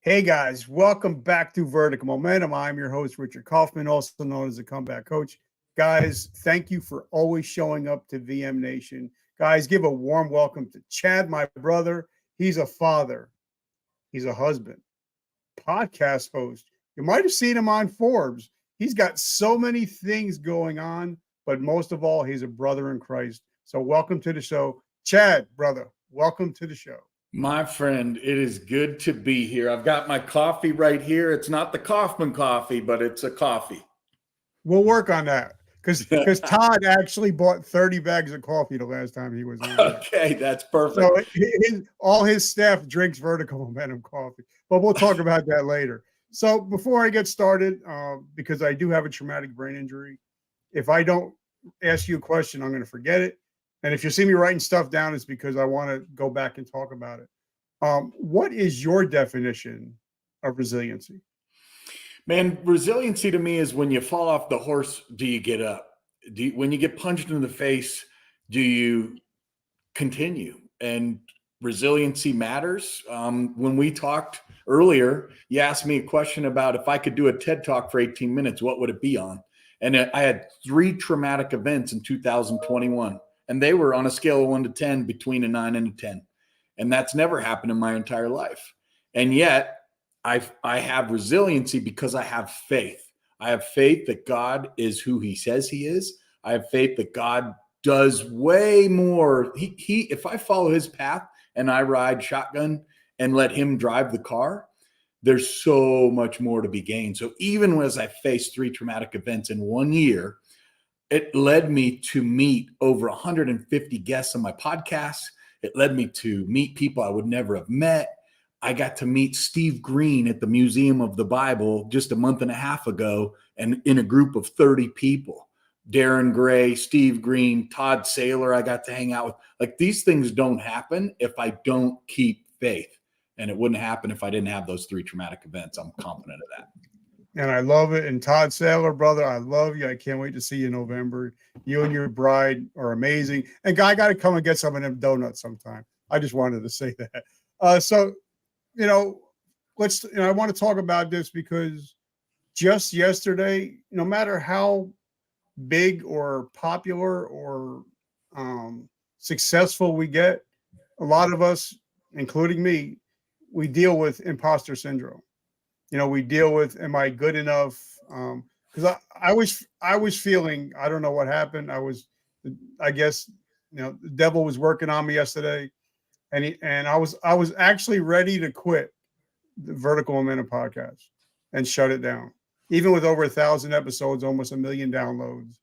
Hey guys, welcome back to Vertical Momentum. I'm your host, Richard Kaufman, also known as the Comeback Coach. Guys, thank you for always showing up to VM Nation. Guys, give a warm welcome to Chad, my brother. He's a father, he's a husband, podcast host. You might have seen him on Forbes. He's got so many things going on, but most of all, he's a brother in Christ. So, welcome to the show. Chad, brother, welcome to the show. My friend, it is good to be here. I've got my coffee right here. It's not the Kaufman coffee, but it's a coffee. We'll work on that because Todd actually bought 30 bags of coffee the last time he was on. Okay, that's perfect. So all his staff drinks Vertical Momentum coffee, but we'll talk about that later. So before I get started, because I do have a traumatic brain injury, if I don't ask you a question, I'm going to forget it. And if you see me writing stuff down, it's because I want to go back and talk about it. What is your definition of resiliency? Man, resiliency to me is when you fall off the horse, do you get up? When you get punched in the face, do you continue? And resiliency matters. When we talked earlier, you asked me a question about if I could do a TED Talk for 18 minutes, what would it be on? And I had 3 traumatic events in 2021. And they were on a scale of 1 to 10, between a 9 and a 10. And that's never happened in my entire life. And yet I have resiliency because I have faith. I have faith that God is who he says he is. I have faith that God does way more. If I follow his path and I ride shotgun and let him drive the car, there's so much more to be gained. So even as I faced 3 traumatic events in 1 year, it led me to meet over 150 guests on my podcast. It led me to meet people I would never have met. I got to meet Steve Green at the Museum of the Bible just a month and a half ago, and in a group of 30 people. Darren Gray, Steve Green, Todd Saylor, I got to hang out with. Like, these things don't happen if I don't keep faith. And it wouldn't happen if I didn't have those 3 traumatic events. I'm confident of that. And I love it. And Todd Saylor, brother, I love you. I can't wait to see you in November. You and your bride are amazing. And Guy, got to come and get some of them donuts sometime. I just wanted to say that. I want to talk about this because just yesterday, no matter how big or popular or successful we get, a lot of us, including me, we deal with imposter syndrome. We deal with, am I good enough? Because I was feeling, I don't know what happened. I guess, the devil was working on me yesterday, and I was actually ready to quit the Vertical Momentum podcast and shut it down, even with over 1,000 episodes, almost 1 million downloads.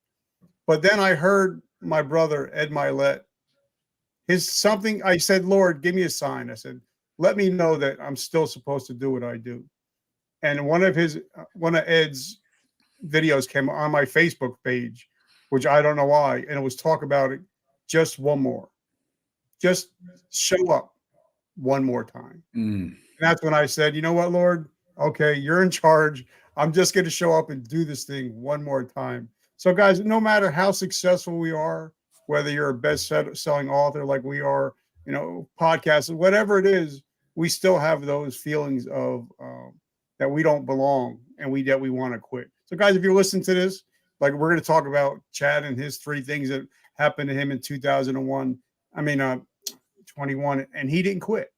But then I heard my brother Ed Milet. I said, Lord, give me a sign. I said, let me know that I'm still supposed to do what I do. And one of Ed's videos came on my Facebook page, which I don't know why, and it was talk about it. Just one more, just show up one more time. And that's when I said, you know what, Lord? Okay, you're in charge. I'm just going to show up and do this thing one more time. So, guys, no matter how successful we are, whether you're a best-selling author like we are, podcasts, whatever it is, we still have those feelings of that we don't belong and that we want to quit. So, guys, if you're listening to this, like, we're going to talk about Chad and his 3 things that happened to him in 21, and he didn't quit.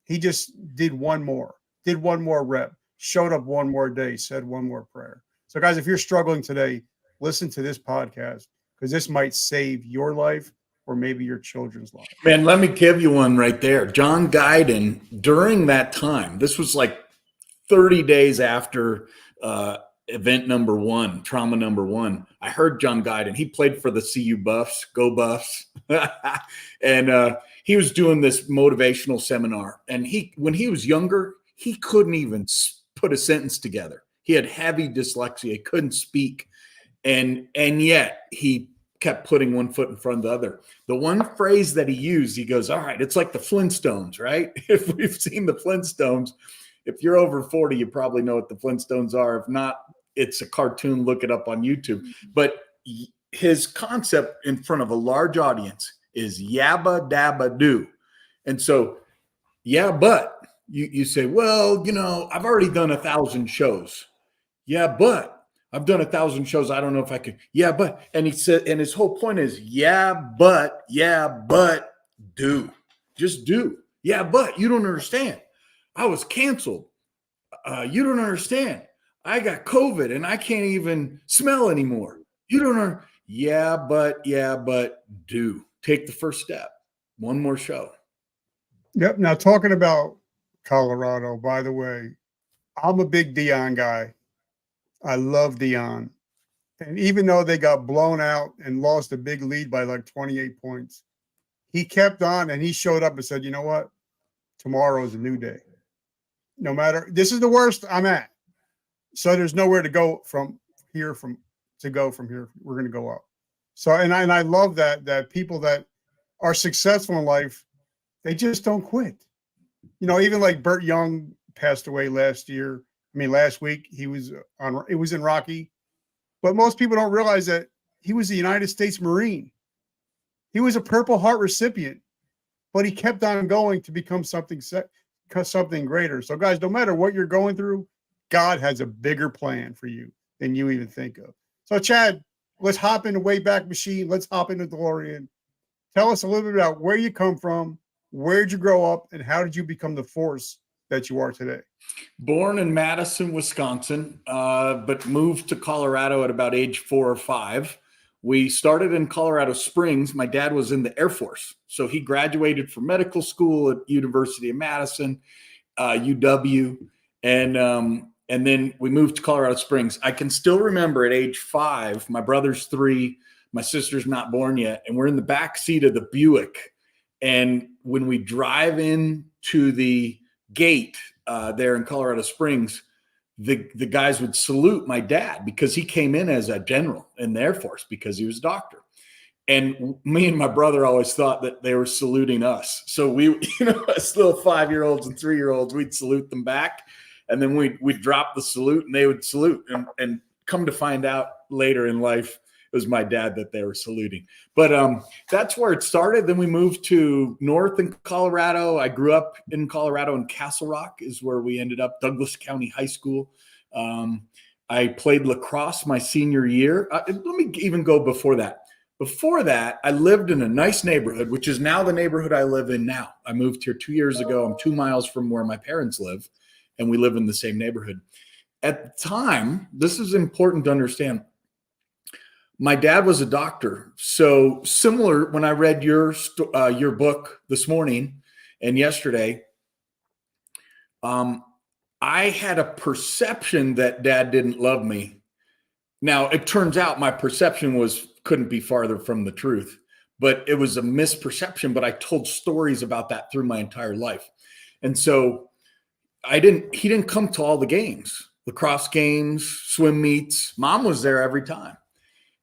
He just did one more rep, showed up one more day, said one more prayer. So, guys, if you're struggling today, listen to this podcast, because this might save your life or maybe your children's life. Man, let me give you one right there. John Guyton, during that time, this was like 30 days after event number 1, trauma number 1, I heard John Guyton. He played for the CU Buffs, go Buffs. And he was doing this motivational seminar. And when he was younger, he couldn't even put a sentence together. He had heavy dyslexia. He couldn't speak. And yet he kept putting one foot in front of the other. The one phrase that he used, he goes, all right, it's like the Flintstones, right? If we've seen the Flintstones, if you're over 40, you probably know what the Flintstones are. If not, it's a cartoon. Look it up on YouTube. But his concept in front of a large audience is yabba dabba do. And so, yeah, but you say, well, I've already done 1,000 shows. Yeah, but I've done 1,000 shows. I don't know if I could. Yeah, but, and he said, and his whole point is, yeah, but, do. Just do. Yeah, but you don't understand. I was canceled. You don't understand. I got COVID and I can't even smell anymore. You don't know. Yeah, but do. Take the first step. One more show. Yep. Now talking about Colorado, by the way, I'm a big Dion guy. I love Dion. And even though they got blown out and lost a big lead by like 28 points, he kept on and he showed up and said, you know what? Tomorrow is a new day. No matter, this is the worst I'm at. So there's nowhere to go from here, from here. We're going to go up. So, and I love that people that are successful in life, they just don't quit. Even like Burt Young passed away last week. It was in Rocky, but most people don't realize that he was a United States Marine. He was a Purple Heart recipient, but he kept on going to become something greater. So guys, no matter what you're going through, God has a bigger plan for you than you even think of. So Chad, let's hop in the Wayback Machine. Let's hop in the DeLorean. Tell us a little bit about where you come from, where'd you grow up, and how did you become the force that you are today? Born in Madison, Wisconsin, but moved to Colorado at about age 4 or 5. We started in Colorado Springs. My dad was in the Air Force, so he graduated from medical school at University of Madison, UW, and then we moved to Colorado Springs. I can still remember at age 5, my brother's 3, my sister's not born yet, and we're in the back seat of the Buick. And when we drive in to the gate there in Colorado Springs, the guys would salute my dad because he came in as a general in the Air Force because he was a doctor. And me and my brother always thought that they were saluting us. So we, as little 5-year-olds and 3-year-olds, we'd salute them back. And then we'd drop the salute and they would salute. And come to find out later in life, it was my dad that they were saluting. But that's where it started. Then we moved to north in Colorado. I grew up in Colorado, and Castle Rock is where we ended up, Douglas County High School. I played lacrosse my senior year. Let me even go before that. Before that, I lived in a nice neighborhood, which is now the neighborhood I live in now. I moved here 2 years ago. I'm 2 miles from where my parents live, and we live in the same neighborhood. At the time, this is important to understand. My dad was a doctor. So similar, when I read your book this morning and yesterday, I had a perception that dad didn't love me. Now, it turns out my perception couldn't be farther from the truth, but it was a misperception. But I told stories about that through my entire life. And so he didn't come to all the games, lacrosse games, swim meets. Mom was there every time.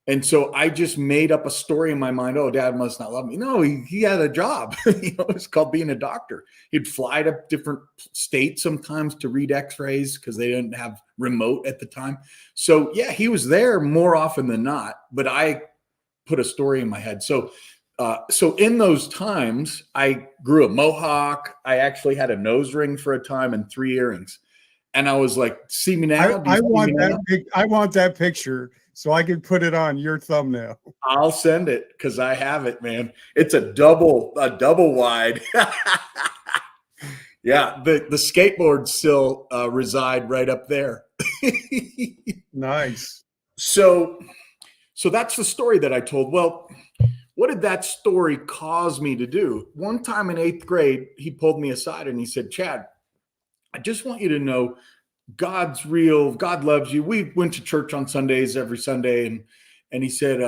And so I just made up a story in my mind. Oh, dad must not love me. No, he had a job. It's called being a doctor. He'd fly to different states sometimes to read x-rays because they didn't have remote at the time. So yeah, he was there more often than not, but I put a story in my head. So in those times, I grew a mohawk. I actually had a nose ring for a time and 3 earrings. And I was like, see me now? I want that picture so I can put it on your thumbnail. I'll send it because I have it, man. It's a double wide. Yeah, the skateboards still reside right up there. Nice. So that's the story that I told. Well, what did that story cause me to do? One time in 8th grade, he pulled me aside and he said, Chad, I just want you to know God's real. God loves you. We went to church on Sundays every Sunday. And he said,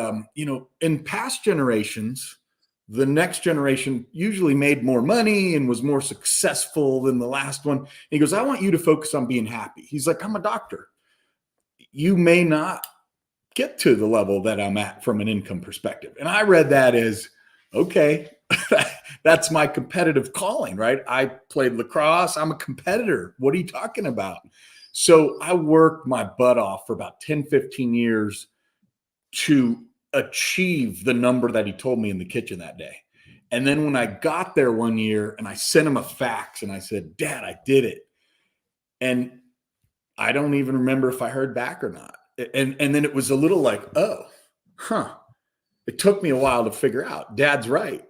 in past generations, the next generation usually made more money and was more successful than the last one. And he goes, I want you to focus on being happy. He's like, I'm a doctor. You may not get to the level that I'm at from an income perspective. And I read that as, okay, that's my competitive calling, right? I played lacrosse. I'm a competitor. What are you talking about? So I worked my butt off for about 10, 15 years to achieve the number that he told me in the kitchen that day. And then when I got there one year and I sent him a fax and I said, Dad, I did it. And I don't even remember if I heard back or not. And then it was a little like, oh, huh. It took me a while to figure out. Dad's right.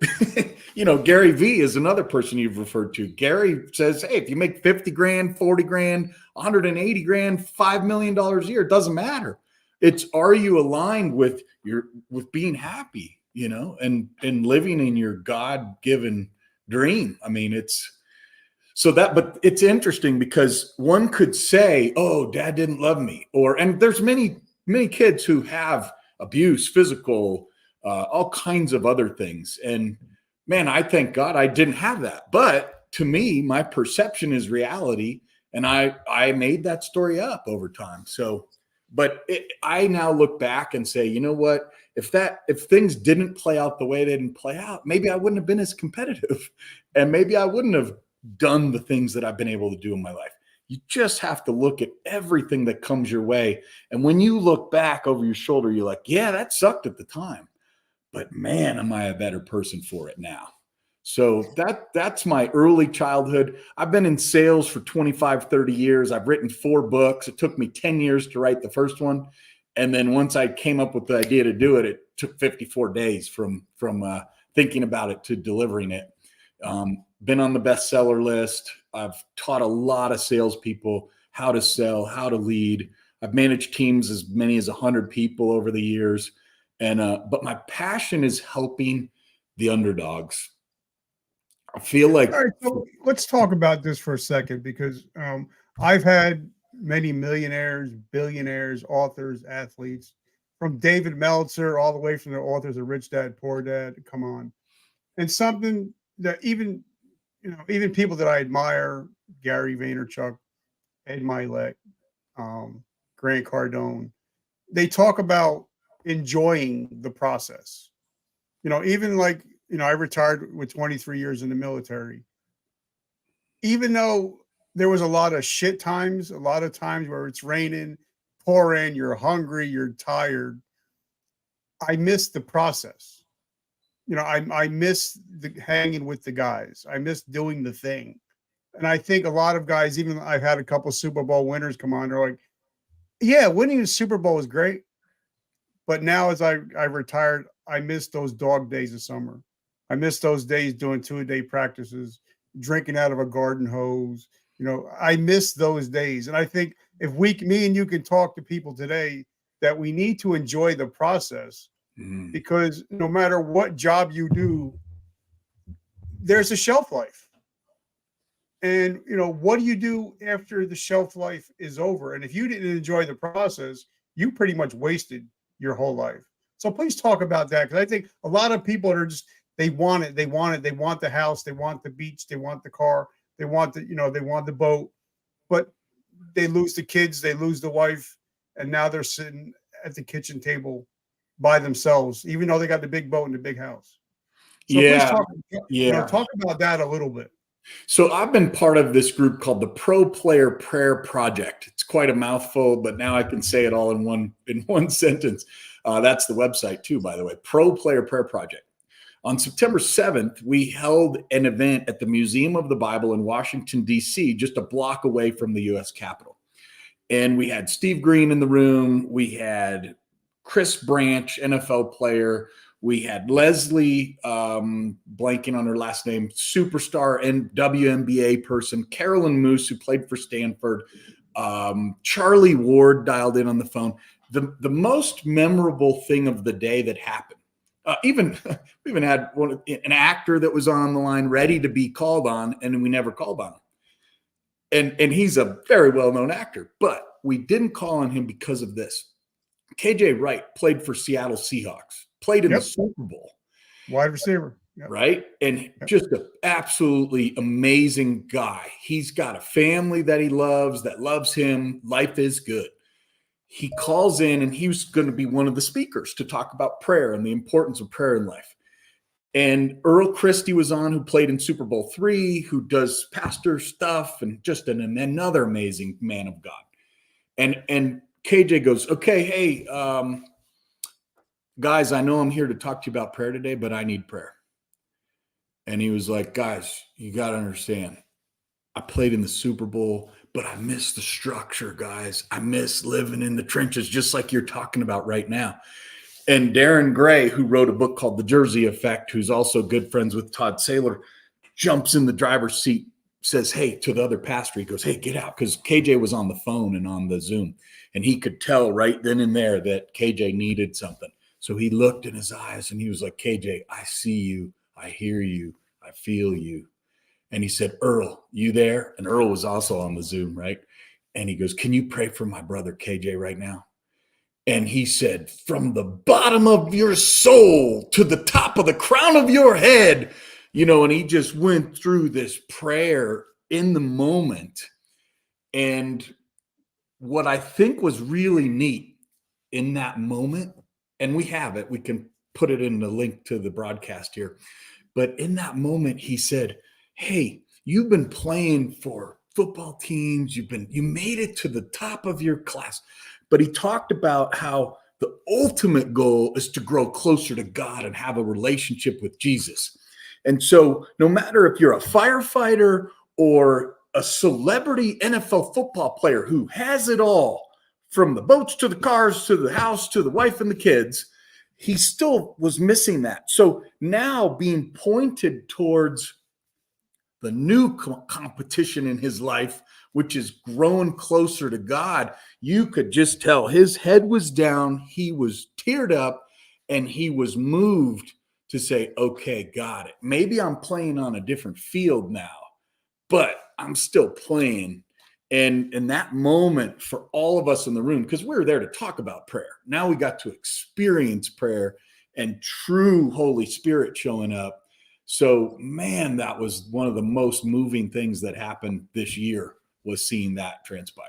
Gary V is another person you've referred to. Gary says, hey, if you make 50 grand, 40 grand, 180 grand, $5 million a year, it doesn't matter. It's, are you aligned with being happy, and living in your God-given dream? I mean, but it's interesting because one could say, oh, Dad didn't love me, and there's many, many kids who have abuse, physical, all kinds of other things. And man, I thank God I didn't have that. But to me, my perception is reality. And I made that story up over time. So, but I now look back and say, you know what, if things didn't play out the way they didn't play out, maybe I wouldn't have been as competitive, and maybe I wouldn't have done the things that I've been able to do in my life. You just have to look at everything that comes your way. And when you look back over your shoulder, you're like, yeah, that sucked at the time, but man, am I a better person for it now. So that's my early childhood. I've been in sales for 25, 30 years. I've written 4 books. It took me 10 years to write the first one. And then once I came up with the idea to do it, it took 54 days from thinking about it to delivering it. Been on the bestseller list. I've taught a lot of salespeople how to sell, how to lead. I've managed teams as many as 100 people over the years. But my passion is helping the underdogs. I feel like. All right, so let's talk about this for a second, because I've had many millionaires, billionaires, authors, athletes, from David Meltzer all the way from the authors of Rich Dad, Poor Dad. Come on. And something that even people that I admire, Gary Vaynerchuk, Ed Milet, Grant Cardone, they talk about enjoying the process. Even like, I retired with 23 years in the military. Even though there was a lot of shit times, a lot of times where it's raining, pouring, you're hungry, you're tired, I miss the process. I miss hanging with the guys. I miss doing the thing. And I think a lot of guys, even I've had a couple Super Bowl winners come on, they're like, yeah, winning the Super Bowl is great. But now as I retired, I miss those dog days of summer. I miss those days doing 2-a-day practices, drinking out of a garden hose. I miss those days. And I think if me and you can talk to people today, that we need to enjoy the process, because no matter what job you do, there's a shelf life. And, what do you do after the shelf life is over? And if you didn't enjoy the process, you pretty much wasted your whole life. So please talk about that, because I think a lot of people are just, they want it. They want the house, they want the beach, they want the car, they want they want the boat, but they lose the kids, they lose the wife, and now they're sitting at the kitchen table by themselves, even though they got the big boat and the big house. So please talk about that a little bit. So I've been part of this group called the Pro Player Prayer Project. It's quite a mouthful, but now I can say it all in one sentence. That's the website too, by the way, Pro Player Prayer Project. On September 7th, we held an event at the Museum of the Bible in Washington, D.C., just a block away from the U.S. Capitol. And we had Steve Green in the room. We had Chris Branch, NFL player. We had Leslie, blanking on her last name, superstar and WNBA person, Carolyn Moose, who played for Stanford. Charlie Ward dialed in on the phone. The most memorable thing of the day that happened, we even had an actor that was on the line ready to be called on, and we never called on him. And he's a very well-known actor, but we didn't call on him because of this. KJ Wright played for Seattle Seahawks, played in the Super Bowl. Wide receiver. Yep. Right? And just an absolutely amazing guy. He's got a family that he loves, that loves him. Life is good. He calls in, and he was going to be one of the speakers to talk about prayer and the importance of prayer in life. And Earl Christie was on, who played in Super Bowl III, who does pastor stuff, and just another amazing man of God. And KJ goes, okay, hey, guys, I know I'm here to talk to you about prayer today, but I need prayer. And he was like, guys, you got to understand, I played in the Super Bowl, but I miss the structure, guys. I miss living in the trenches, just like you're talking about right now. And Darren Gray, who wrote a book called The Jersey Effect, who's also good friends with Todd Saylor, jumps in the driver's seat, says, hey, to the other pastor, he goes, hey, get out. Because KJ was on the phone and on the Zoom. And he could tell right then and there that KJ needed something. So he looked in his eyes and he was like, KJ, I see you. I hear you. I feel you. And he said, Earl, you there? And Earl was also on the Zoom, right? And he goes, can you pray for my brother KJ right now? And he said, from the bottom of your soul to the top of the crown of your head, and he just went through this prayer in the moment. And what I think was really neat in that moment, and we have it, we can put it in the link to the broadcast here. But in that moment, he said, hey, you've been playing for football teams. You made it to the top of your class. But he talked about how the ultimate goal is to grow closer to God and have a relationship with Jesus. And so no matter if you're a firefighter or a celebrity NFL football player who has it all, from the boats to the cars to the house to the wife and the kids, he still was missing that. So now being pointed towards the new competition in his life, which is growing closer to God, you could just tell his head was down, he was teared up, and he was moved to say, okay, got it. Maybe I'm playing on a different field now, but I'm still playing. And in that moment for all of us in the room, because we were there to talk about prayer, now we got to experience prayer and true Holy Spirit showing up. So, man, that was one of the most moving things that happened this year, was seeing that transpire.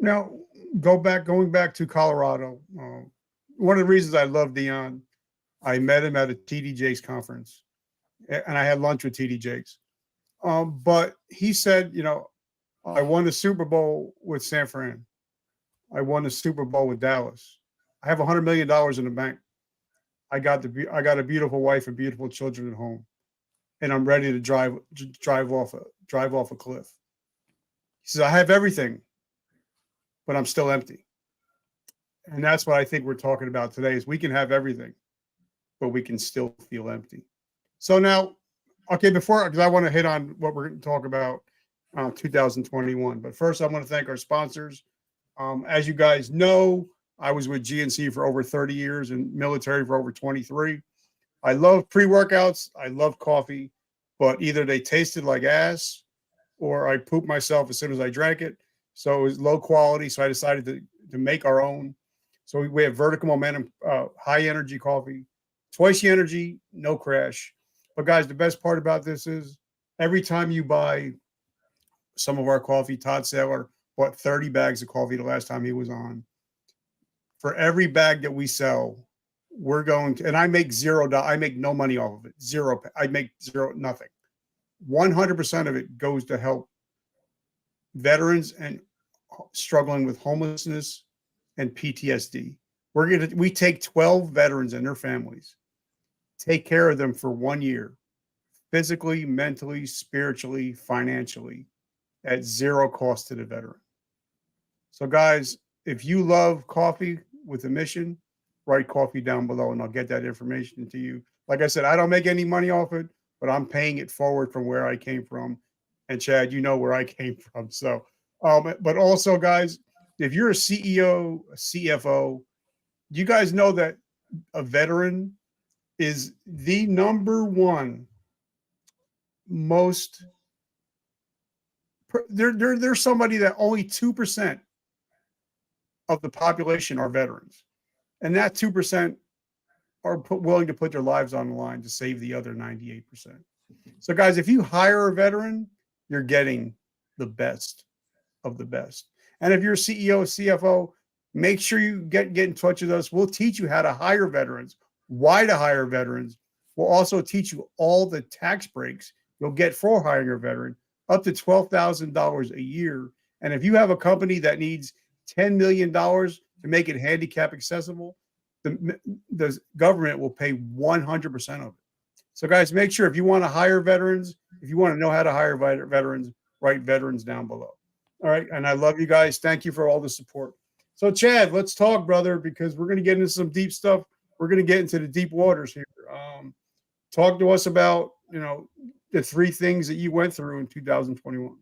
Now, going back to Colorado, one of the reasons I love Dion, I met him at a TD Jakes conference, and I had lunch with TD Jakes. But he said, I won the Super Bowl with San Fran. I won the Super Bowl with Dallas. I have $100 million in the bank. I got a beautiful wife and beautiful children at home, and I'm ready to drive off a cliff. He says, I have everything, but I'm still empty. And that's what I think we're talking about today, is we can have everything, but we can still feel empty. So now, okay, because I want to hit on what we're going to talk about 2021. But first, I want to thank our sponsors. As you guys know, I was with GNC for over 30 years and military for over 23. I love pre-workouts. I love coffee, but either they tasted like ass or I pooped myself as soon as I drank it. So it was low quality. So I decided to make our own. So we have vertical momentum, high energy coffee, twice the energy, no crash. But guys, the best part about this is every time you buy some of our coffee, Todd Saylor bought 30 bags of coffee the last time he was on. For every bag that we sell, we're going to, and I make $0. I make no money off of it. Zero. I make nothing. 100% of it goes to help veterans and struggling with homelessness and PTSD. We take 12 veterans and their families, take care of them for 1 year, physically, mentally, spiritually, financially, at zero cost to the veteran. So guys, if you love coffee with a mission, write coffee down below and I'll get that information to you. Like I said, I don't make any money off it, but I'm paying it forward from where I came from. And Chad, you know where I came from. So, but also guys, if you're a CEO, a CFO, you guys know that a veteran is the number one most, there's somebody that only 2% of the population are veterans. And that 2% are willing to put their lives on the line to save the other 98%. So guys, if you hire a veteran, you're getting the best of the best. And if you're a CEO, CFO, make sure you get in touch with us. We'll teach you how to hire veterans, why to hire veterans. We'll also teach you all the tax breaks you'll get for hiring a veteran, up to $12,000 a year. And if you have a company that needs $10 million to make it handicap accessible, the government will pay 100% of it. So guys, make sure if you want to hire veterans, if you want to know how to hire veterans, write veterans down below. All right. And I love you guys. Thank you for all the support. So Chad, let's talk, brother, because we're going to get into some deep stuff. We're going to get into the deep waters here. Talk to us about, the 3 things that you went through in 2021.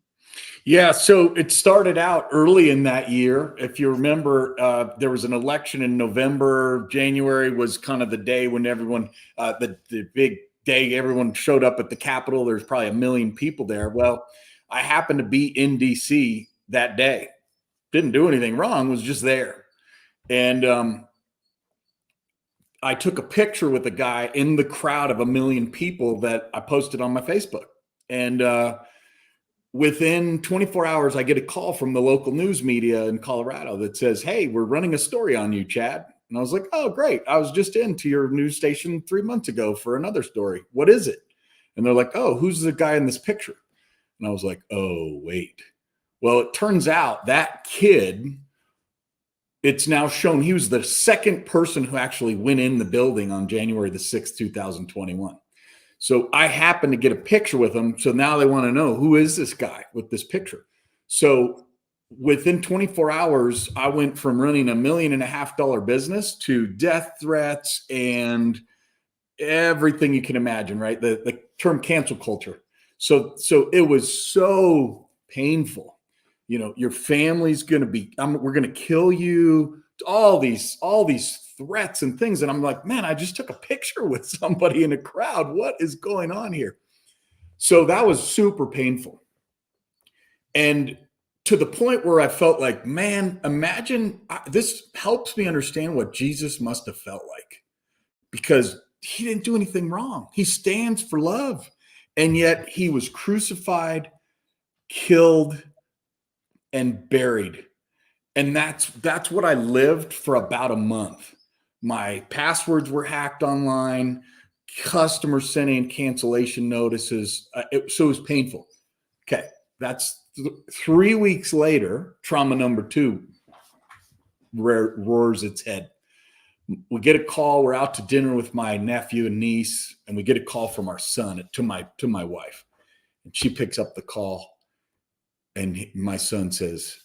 Yeah, so it started out early in that year. If you remember, there was an election in November. January was kind of the day when everyone, the big day, everyone showed up at the Capitol. There's probably 1 million people there. Well, I happened to be in DC that day. Didn't do anything wrong, was just there. And I took a picture with a guy in the crowd of 1 million people that I posted on my Facebook. And within 24 hours, I get a call from the local news media in Colorado that says, "Hey, we're running a story on you, Chad." And I was like, "Oh, great. I was just into your news station 3 months ago for another story. What is it?" And they're like, "Oh, who's the guy in this picture?" And I was like, "Oh, wait." Well, it turns out that kid, it's now shown he was the second person who actually went in the building on January the 6th, 2021. So I happened to get a picture with him. So now they want to know, who is this guy with this picture? So within 24 hours, I went from running $1.5 million business to death threats and everything you can imagine, right? The term cancel culture. So it was so painful. Your family's going to be, we're going to kill you. All these threats and things. And I'm like, man, I just took a picture with somebody in a crowd. What is going on here? So that was super painful. And to the point where I felt like, man, imagine this helps me understand what Jesus must have felt like, because he didn't do anything wrong. He stands for love. And yet he was crucified, killed, and buried. And that's what I lived for about a month. My passwords were hacked online, customers sent in cancellation notices. So it was painful. Okay, that's 3 weeks later, trauma number 2 roars its head. We get a call. We're out to dinner with my nephew and niece, and we get a call from our son to my wife. And she picks up the call, and my son says,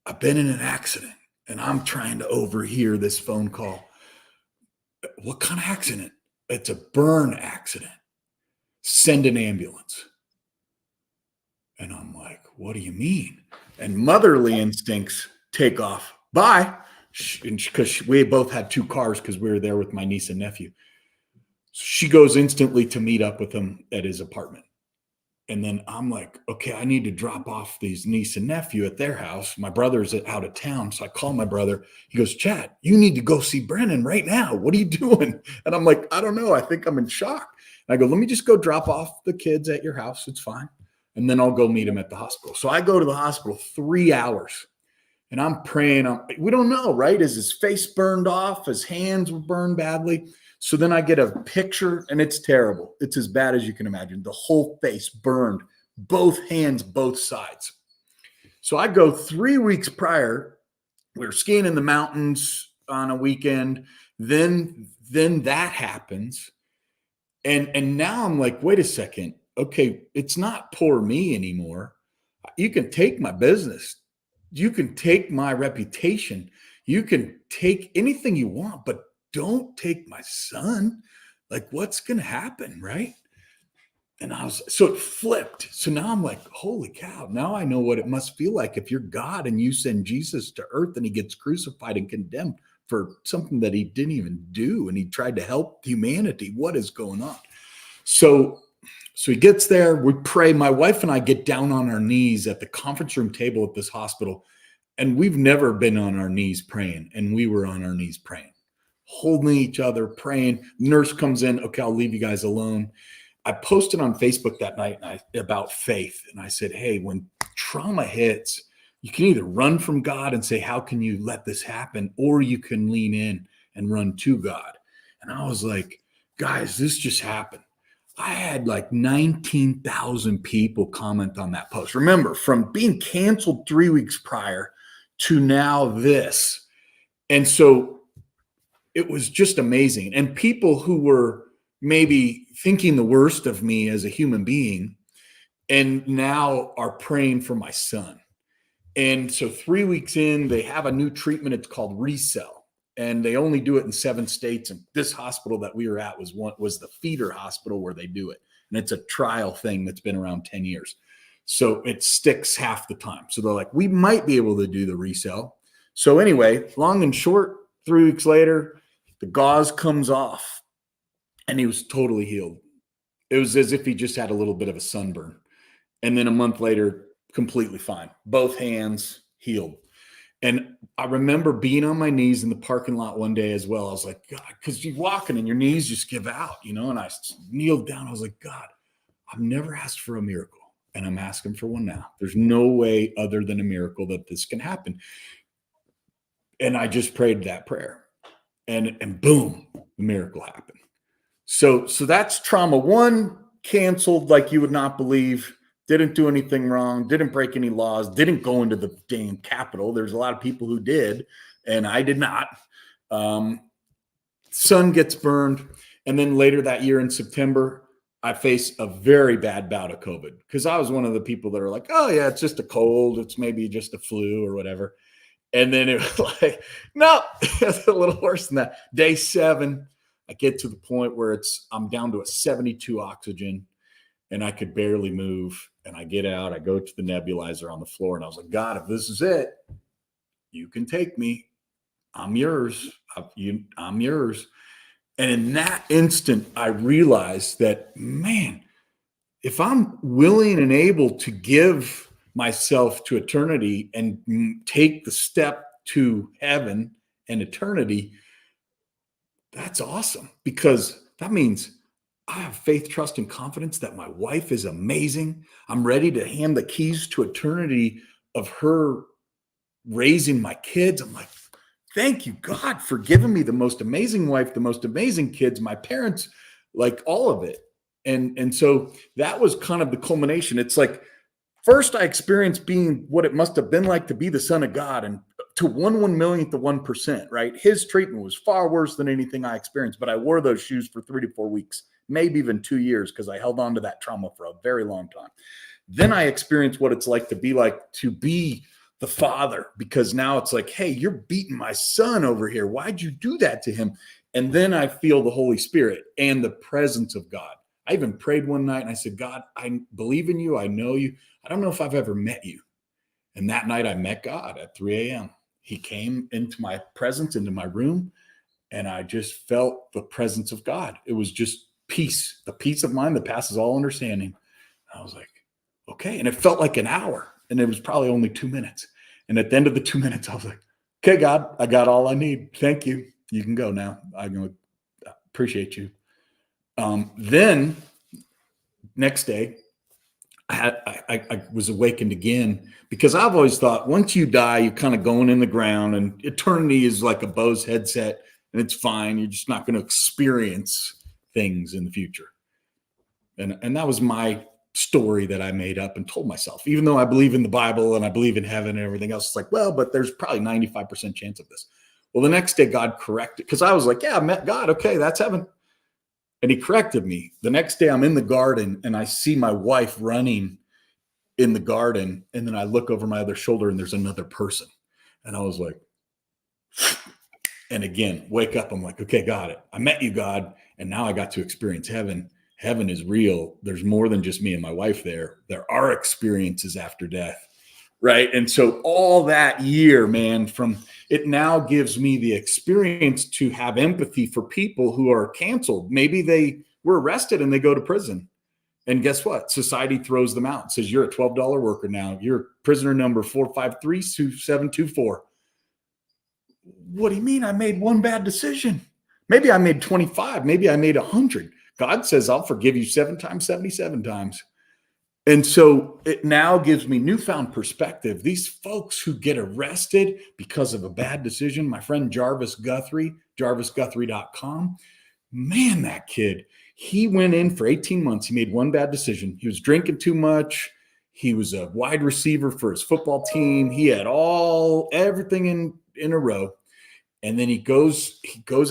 "I've been in an accident, and I'm trying to overhear this phone call." "What kind of accident?" "It's a burn accident. Send an ambulance." And I'm like, "What do you mean?" And motherly instincts take off. Bye. Because we both had 2 cars because we were there with my niece and nephew. She goes instantly to meet up with him at his apartment. And then I'm like, okay, I need to drop off these niece and nephew at their house. My brother's out of town. So I call my brother. He goes, "Chad, you need to go see Brennan right now. What are you doing?" And I'm like, "I don't know. I think I'm in shock." And I go, "Let me just go drop off the kids at your house. It's fine. And then I'll go meet him at the hospital." So I go to the hospital 3 hours, and I'm praying. We don't know, right? Is his face burned off? His hands were burned badly. So then I get a picture, and it's terrible. It's as bad as you can imagine. The whole face burned, both hands, both sides. So I go 3 weeks prior. We were skiing in the mountains on a weekend. Then that happens. And now I'm like, wait a second. Okay, it's not poor me anymore. You can take my business. You can take my reputation. You can take anything you want, but don't take my son. Like, what's going to happen, right? And so it flipped. So now I'm like, holy cow. Now I know what it must feel like if you're God and you send Jesus to earth and he gets crucified and condemned for something that he didn't even do. And he tried to help humanity. What is going on? So he gets there. We pray. My wife and I get down on our knees at the conference room table at this hospital. And we've never been on our knees praying. And we were on our knees praying, holding each other, praying. Nurse comes in. Okay, I'll leave you guys alone. I posted on Facebook that night about faith. And I said, hey, when trauma hits, you can either run from God and say, how can you let this happen? Or you can lean in and run to God. And I was like, guys, this just happened. I had like 19,000 people comment on that post. Remember, from being canceled 3 weeks prior to now this. And so it was just amazing. And people who were maybe thinking the worst of me as a human being, and now are praying for my son. And so 3 weeks in, they have a new treatment. It's called RECELL, and they only do it in 7 states. And this hospital that we were at was the feeder hospital where they do it. And it's a trial thing that's been around 10 years. So it sticks half the time. So they're like, we might be able to do the RECELL. So anyway, long and short, 3 weeks later, the gauze comes off and he was totally healed. It was as if he just had a little bit of a sunburn. And then a month later, completely fine. Both hands healed. And I remember being on my knees in the parking lot one day as well. I was like, God, because you're walking and your knees just give out, and I kneeled down. I was like, God, I've never asked for a miracle, and I'm asking for one now. There's no way other than a miracle that this can happen. And I just prayed that prayer, and boom, the miracle happened. So that's trauma one, canceled like you would not believe. Didn't do anything wrong, didn't break any laws, didn't go into the damn Capitol. There's a lot of people who did, and I did not. Sun gets burned. And then later that year in September, I faced a very bad bout of COVID because I was one of the people that are like, oh, yeah, it's just a cold. It's maybe just a flu or whatever. And then it was like, no, it's a little worse than that. Day 7, I get to the point where I'm down to a 72 oxygen. And I could barely move. And I get out, I go to the nebulizer on the floor, and I was like, God, if this is it, you can take me. I'm yours. I'm yours. And in that instant, I realized that, man, if I'm willing and able to give myself to eternity and take the step to heaven and eternity, that's awesome, because that means I have faith, trust, and confidence that my wife is amazing. I'm ready to hand the keys to eternity of her raising my kids. I'm like, thank you, God, for giving me the most amazing wife, the most amazing kids, my parents, like all of it. And so that was kind of the culmination. It's like, first I experienced being what it must have been like to be the son of God, and to 1/1,000,000th of 1%, right? His treatment was far worse than anything I experienced, but I wore those shoes for 3 to 4 weeks. Maybe even 2 years, because I held on to that trauma for a very long time. Then I experienced what it's like to be the father, because now it's like, hey, you're beating my son over here. Why'd you do that to him? And then I feel the Holy Spirit and the presence of God. I even prayed one night and I said, God, I believe in you. I know you. I don't know if I've ever met you. And that night I met God at 3 a.m. He came into my presence, into my room, and I just felt the presence of God. It was just peace, the peace of mind that passes all understanding. I was like, okay. And it felt like an hour, and it was probably only 2 minutes. And at the end of the 2 minutes, I was like, okay, God, I got all I need. Thank you. You can go now. I appreciate you. Then next day, I was awakened again, because I've always thought once you die, you're kind of going in the ground, and eternity is like a Bose headset, and it's fine. You're just not going to experience things in the future. And that was my story that I made up and told myself, even though I believe in the Bible and I believe in heaven and everything else. It's like, well, but there's probably 95% chance of this. Well, the next day God corrected, because I was like, yeah, I met God. Okay, that's heaven. And he corrected me. The next day I'm in the garden and I see my wife running in the garden. And then I look over my other shoulder and there's another person. And I was like, and again, wake up. I'm like, okay, got it. I met you, God. And now I got to experience heaven. Heaven is real. There's more than just me and my wife there. There are experiences after death. Right. And so all that year, man, it now gives me the experience to have empathy for people who are canceled. Maybe they were arrested and they go to prison. And guess what? Society throws them out and says, you're a $12 worker now. You're prisoner number 4532724. What do you mean I made one bad decision? Maybe I made 25. Maybe I made 100. God says, I'll forgive you 7 times, 77 times. And so it now gives me newfound perspective. These folks who get arrested because of a bad decision, my friend Jarvis Guthrie, jarvisguthrie.com, man, that kid, he went in for 18 months. He made one bad decision. He was drinking too much. He was a wide receiver for his football team. He had everything in a row. And then he goes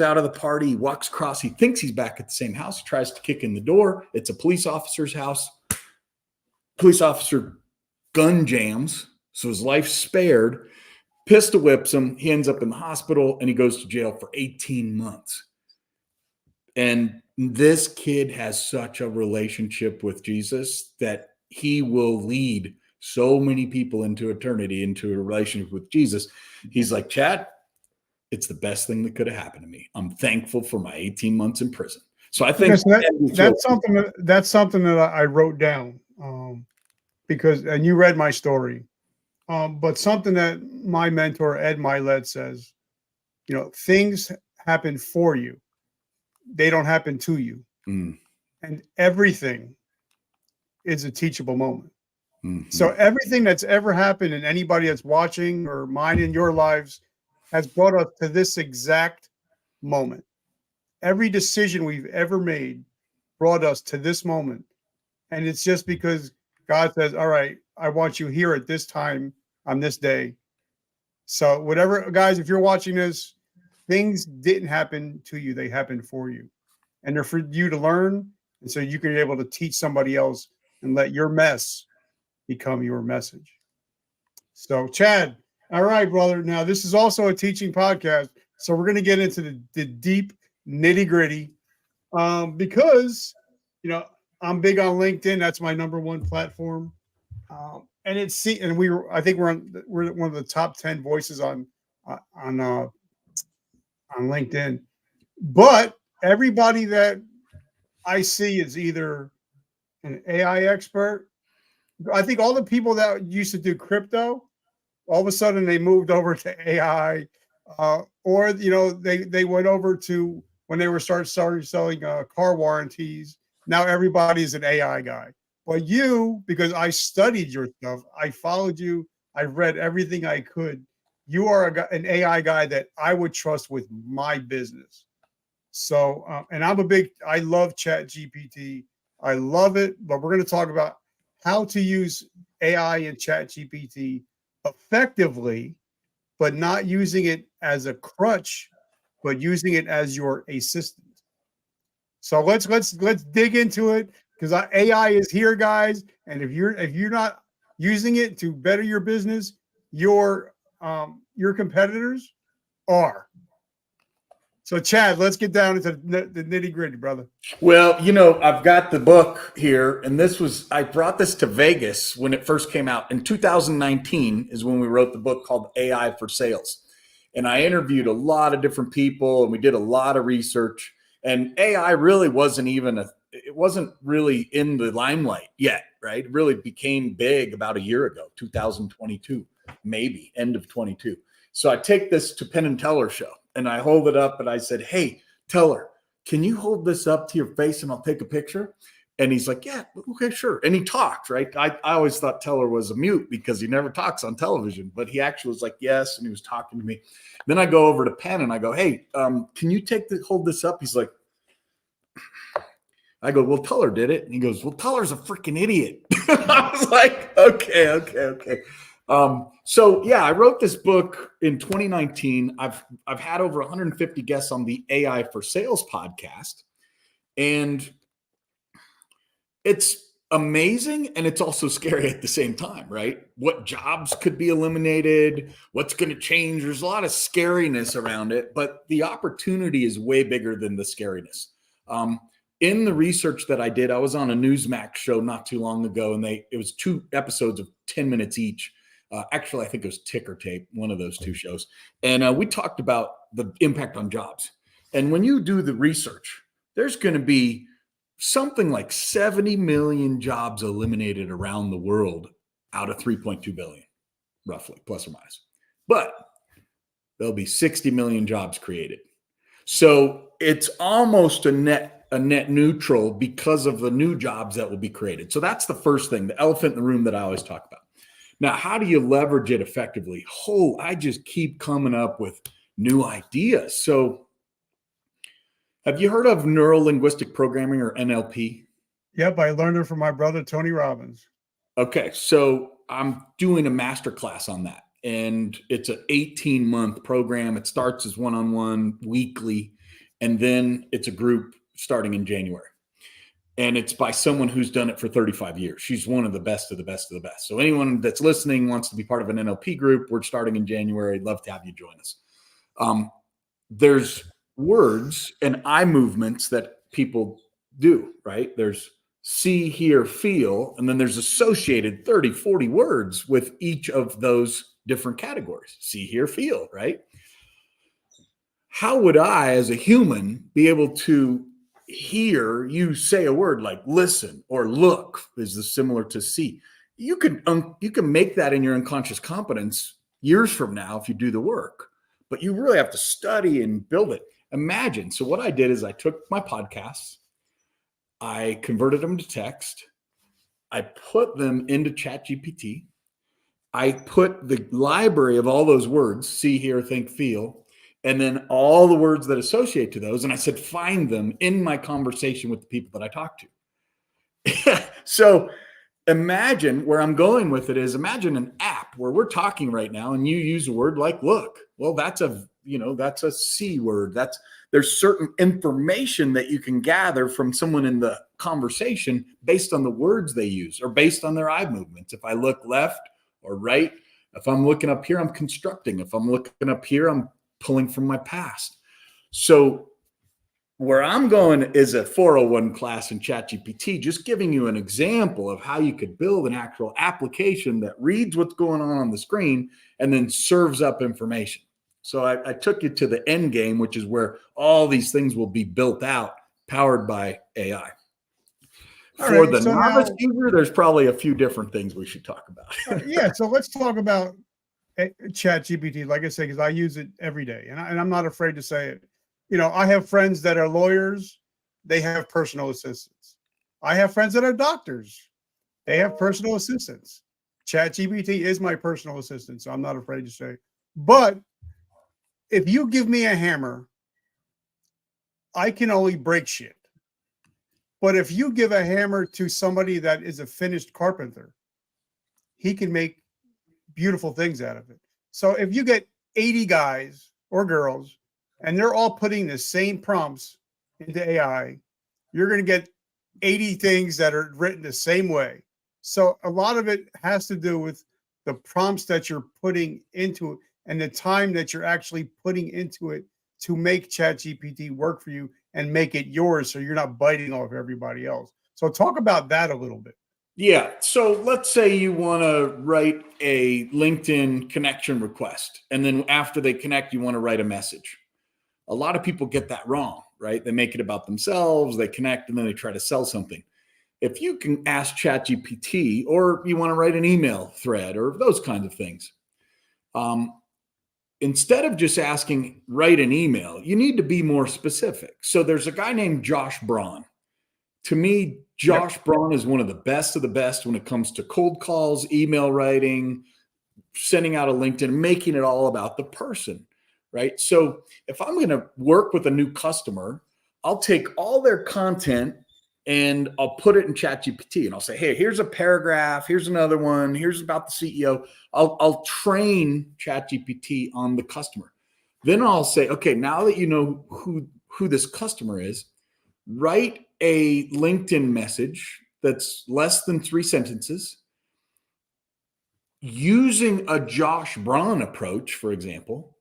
out of the party, he walks across, he thinks he's back at the same house. He tries to kick in the door. It's a police officer's house. Police officer gun jams, so his life's spared. Pistol whips him. He ends up in the hospital and he goes to jail for 18 months. And this kid has such a relationship with Jesus that he will lead so many people into eternity, into a relationship with Jesus. He's like, Chad, it's the best thing that could have happened to me. I'm thankful for my 18 months in prison. So I think that's something that I wrote down because, and you read my story, but something that my mentor, Ed Milet, says, things happen for you. They don't happen to you. And everything is a teachable moment. So everything that's ever happened and anybody that's watching or mine in your lives has brought us to this exact moment. Every decision we've ever made brought us to this moment. And it's just because God says, all right, I want you here at this time on this day. So whatever, guys, if you're watching this, things didn't happen to you. They happened for you. And they're for you to learn. And so you can be able to teach somebody else and let your mess become your message. So Chad, all right, brother. Now this is also a teaching podcast. So we're going to get into the deep nitty gritty because, I'm big on LinkedIn. That's my number one platform. And I think we're one of the top 10 voices on LinkedIn. But everybody that I see is either an AI expert. I think all the people that used to do crypto, all of a sudden they moved over to AI, or they went over to when they were started selling car warranties. Now everybody's an AI guy. But you, because I studied your stuff, I followed you, I read everything I could. You are an AI guy that I would trust with my business. So, and I love ChatGPT. I love it, but we're going to talk about how to use AI and ChatGPT effectively, but not using it as a crutch, but using it as your assistant. So let's dig into it because AI is here, guys. And if you're not using it to better your business, your competitors are. So Chad, let's get down into the nitty gritty, brother. Well, I've got the book here, and I brought this to Vegas when it first came out. In 2019 is when we wrote the book called AI for Sales. And I interviewed a lot of different people and we did a lot of research, and AI really wasn't really in the limelight yet, right? It really became big about a year ago, 2022, maybe end of 22. So I take this to Penn and Teller show and I hold it up and I said, hey, Teller, can you hold this up to your face and I'll take a picture? And he's like, yeah, okay, sure. And he talked, right? I always thought Teller was a mute because he never talks on television, but he actually was like, yes. And he was talking to me. Then I go over to Penn and I go, hey, can you hold this up? He's like, I go, well, Teller did it. And he goes, well, Teller's a freaking idiot. I was like, okay. So yeah, I wrote this book in 2019. I've had over 150 guests on the AI for Sales podcast, and it's amazing and it's also scary at the same time, right? What jobs could be eliminated? What's going to change? There's a lot of scariness around it, but the opportunity is way bigger than the scariness. In the research that I did, I was on a Newsmax show not too long ago, and it was 2 episodes of 10 minutes each. Actually, I think it was Ticker Tape, one of those 2 shows. And we talked about the impact on jobs. And when you do the research, there's going to be something like 70 million jobs eliminated around the world out of 3.2 billion, roughly, plus or minus. But there'll be 60 million jobs created. So it's almost a net neutral because of the new jobs that will be created. So that's the first thing, the elephant in the room that I always talk about. Now, how do you leverage it effectively? I just keep coming up with new ideas. So have you heard of neuro-linguistic programming, or NLP? Yep, I learned it from my brother, Tony Robbins. Okay, so I'm doing a master class on that. and it's an 18-month program. It starts as one-on-one weekly, and then it's a group starting in January. And it's by someone who's done it for 35 years. She's one of the best of the best of the best. So anyone that's listening wants to be part of an NLP group, we're starting in January. I'd love to have you join us. There's words and eye movements that people do, right? There's see, hear, feel, and then there's associated 30, 40 words with each of those different categories. See, hear, feel, right? How would I, as a human, be able to hear you say a word like listen or look? Is this similar to see? You can make that in your unconscious competence years from now if you do the work, but you really have to study and build it. Imagine. So what I did is I took my podcasts, I converted them to text, I put them into ChatGPT, I put the library of all those words, see, hear, think, feel, and then all the words that associate to those. And I said, find them in my conversation with the people that I talk to. So imagine where I'm going with it is imagine an app where we're talking right now and you use a word like look. Well, that's a C word. There's certain information that you can gather from someone in the conversation based on the words they use or based on their eye movements. If I look left or right, if I'm looking up here, I'm constructing. If I'm looking up here, I'm pulling from my past. So where I'm going is a 401 class in ChatGPT, just giving you an example of how you could build an actual application that reads what's going on the screen and then serves up information. So I took you to the end game, which is where all these things will be built out, powered by AI. For the novice user, there's probably a few different things we should talk about. Yeah, so let's talk about ChatGPT. Like I say, because I use it every day, and I'm not afraid to say it. I have friends that are lawyers. They have personal assistants. I have friends that are doctors. They have personal assistants. ChatGPT is my personal assistant, so I'm not afraid to say. But if you give me a hammer, I can only break shit. But if you give a hammer to somebody that is a finished carpenter, he can make beautiful things out of it. So if you get 80 guys or girls and they're all putting the same prompts into AI, you're going to get 80 things that are written the same way. So a lot of it has to do with the prompts that you're putting into it and the time that you're actually putting into it to make ChatGPT work for you and make it yours so you're not biting off everybody else. So talk about that a little bit. Yeah. So let's say you want to write a LinkedIn connection request, and then after they connect, you want to write a message. A lot of people get that wrong, right? They make it about themselves, they connect, and then they try to sell something. If you can ask ChatGPT, or you want to write an email thread or those kinds of things, instead of just asking, write an email, you need to be more specific. So there's a guy named Josh Braun. To me, Josh Braun is one of the best when it comes to cold calls, email writing, sending out a LinkedIn, making it all about the person, right? So if I'm going to work with a new customer, I'll take all their content and I'll put it in ChatGPT and I'll say, hey, here's a paragraph. Here's another one. Here's about the CEO. I'll train ChatGPT on the customer. Then I'll say, okay, now that you know who this customer is, write a LinkedIn message that's less than 3 sentences using a Josh Braun approach, for example,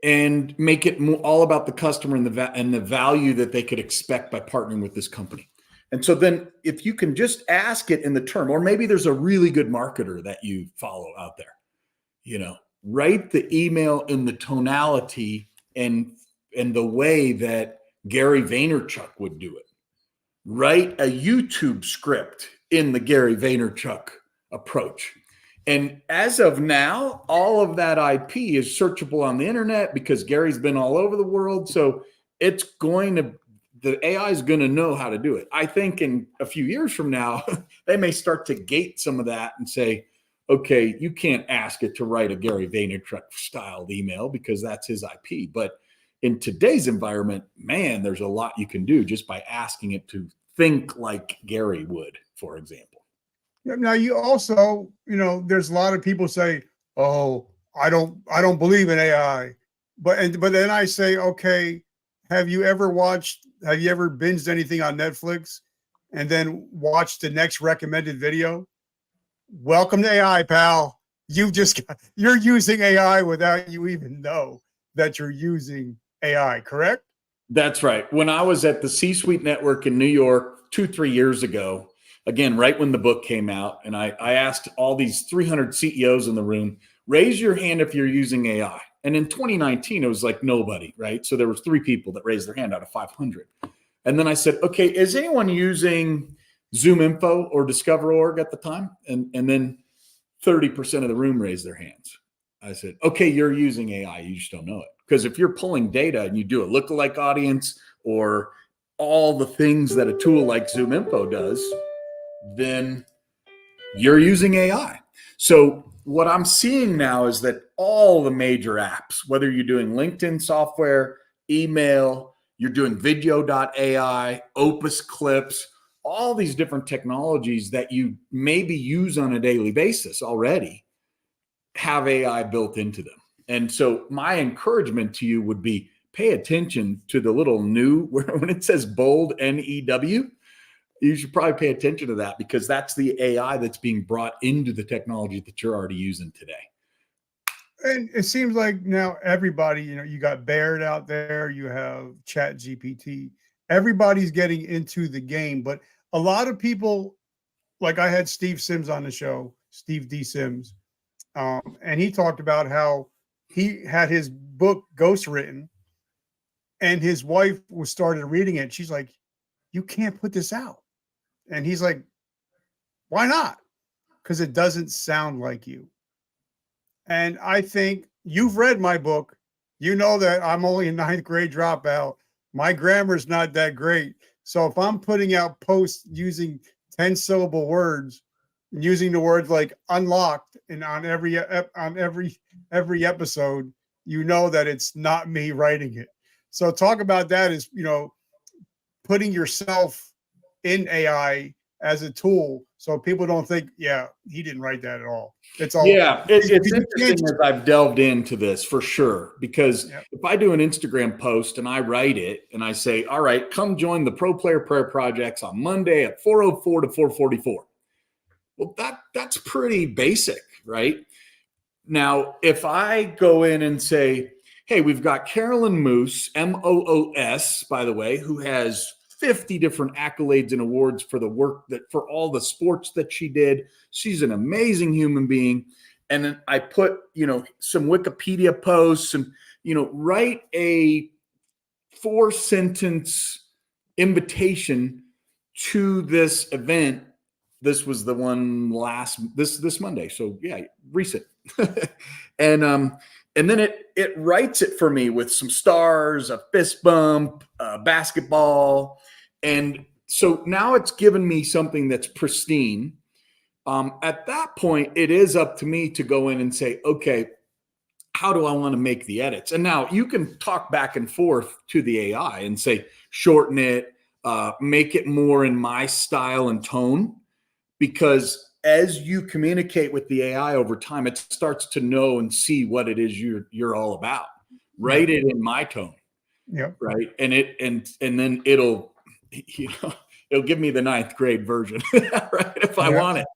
and make it all about the customer and the value that they could expect by partnering with this company. And so then if you can just ask it in the term, or maybe there's a really good marketer that you follow out there, write the email in the tonality and the way that Gary Vaynerchuk would do it. Write a YouTube script in the Gary Vaynerchuk approach. And as of now, all of that IP is searchable on the internet because Gary's been all over the world. So the AI is going to know how to do it. I think in a few years from now, they may start to gate some of that and say, okay, you can't ask it to write a Gary Vaynerchuk styled email because that's his IP. But in today's environment, man, there's a lot you can do just by asking it to think like Gary would, for example. Now, you also, there's a lot of people say, oh, I don't believe in AI. But then I say, okay, have you ever binged anything on Netflix and then watched the next recommended video? Welcome to AI, pal. You're using AI without you even know that you're using AI, correct? That's right. When I was at the C-Suite Network in New York 2, 3 years ago, again, right when the book came out, and I asked all these 300 CEOs in the room, raise your hand if you're using AI. And in 2019, it was like nobody, right? So there was 3 people that raised their hand out of 500. And then I said, okay, is anyone using Zoom Info or Discover.org at the time? And then 30% of the room raised their hands. I said, okay, you're using AI. You just don't know it. Because if you're pulling data and you do a lookalike audience or all the things that a tool like Zoom Info does, then you're using AI. So what I'm seeing now is that all the major apps, whether you're doing LinkedIn software, email, you're doing video.ai, Opus Clips, all these different technologies that you maybe use on a daily basis already have AI built into them. And so my encouragement to you would be pay attention to the little new, when it says bold NEW, you should probably pay attention to that because that's the AI that's being brought into the technology that you're already using today. And it seems like now everybody, you got Baird out there, you have ChatGPT. Everybody's getting into the game, but a lot of people, like I had Steve Sims on the show, Steve D. Sims, and he talked about how he had his book ghost written, and his wife was started reading it. She's like, "You can't put this out," and he's like, "Why not?" Because it doesn't sound like you. And I think you've read my book. You know that I'm only a ninth grade dropout. My grammar's not that great. So if I'm putting out posts using 10 syllable words and using the words like unlocked and on every episode, you know that it's not me writing it. So talk about that is, putting yourself in AI as a tool so people don't think, yeah, he didn't write that at all. It's all Yeah, it's interesting as I've delved into this for sure, because yeah. if I do an Instagram post and I write it and I say, all right, come join the Pro Player Prayer Projects on Monday at 4:04 to 4:44. Well, that's pretty basic, right? Now, if I go in and say, hey, we've got Carolyn Moose, Moos, by the way, who has 50 different accolades and awards for the work for all the sports that she did. She's an amazing human being. And then I put, some Wikipedia posts and, write a 4-sentence invitation to this event. This was the one this Monday. So yeah, recent. And then it writes it for me with some stars, a fist bump, basketball. And so now it's given me something that's pristine. At that point, it is up to me to go in and say, okay, how do I want to make the edits? And now you can talk back and forth to the AI and say, shorten it, make it more in my style and tone, because as you communicate with the AI over time, it starts to know and see what it is you're all about. Write it in my tone, Yeah. right? And then it'll give me the ninth grade version, right? If I want it.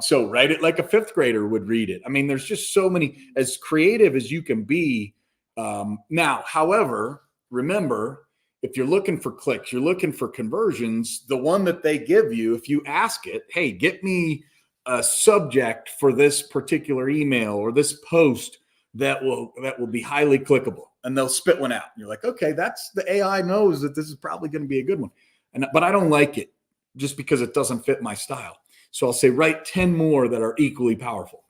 So write it like a fifth grader would read it. I mean, there's just so many, as creative as you can be. Now, however, remember, if you're looking for clicks, you're looking for conversions, the one that they give you, if you ask it, hey, get me a subject for this particular email or this post that will be highly clickable, and they'll spit one out. You're like, okay, that's the AI knows that this is probably going to be a good one. But I don't like it just because it doesn't fit my style. So I'll say, write 10 more that are equally powerful.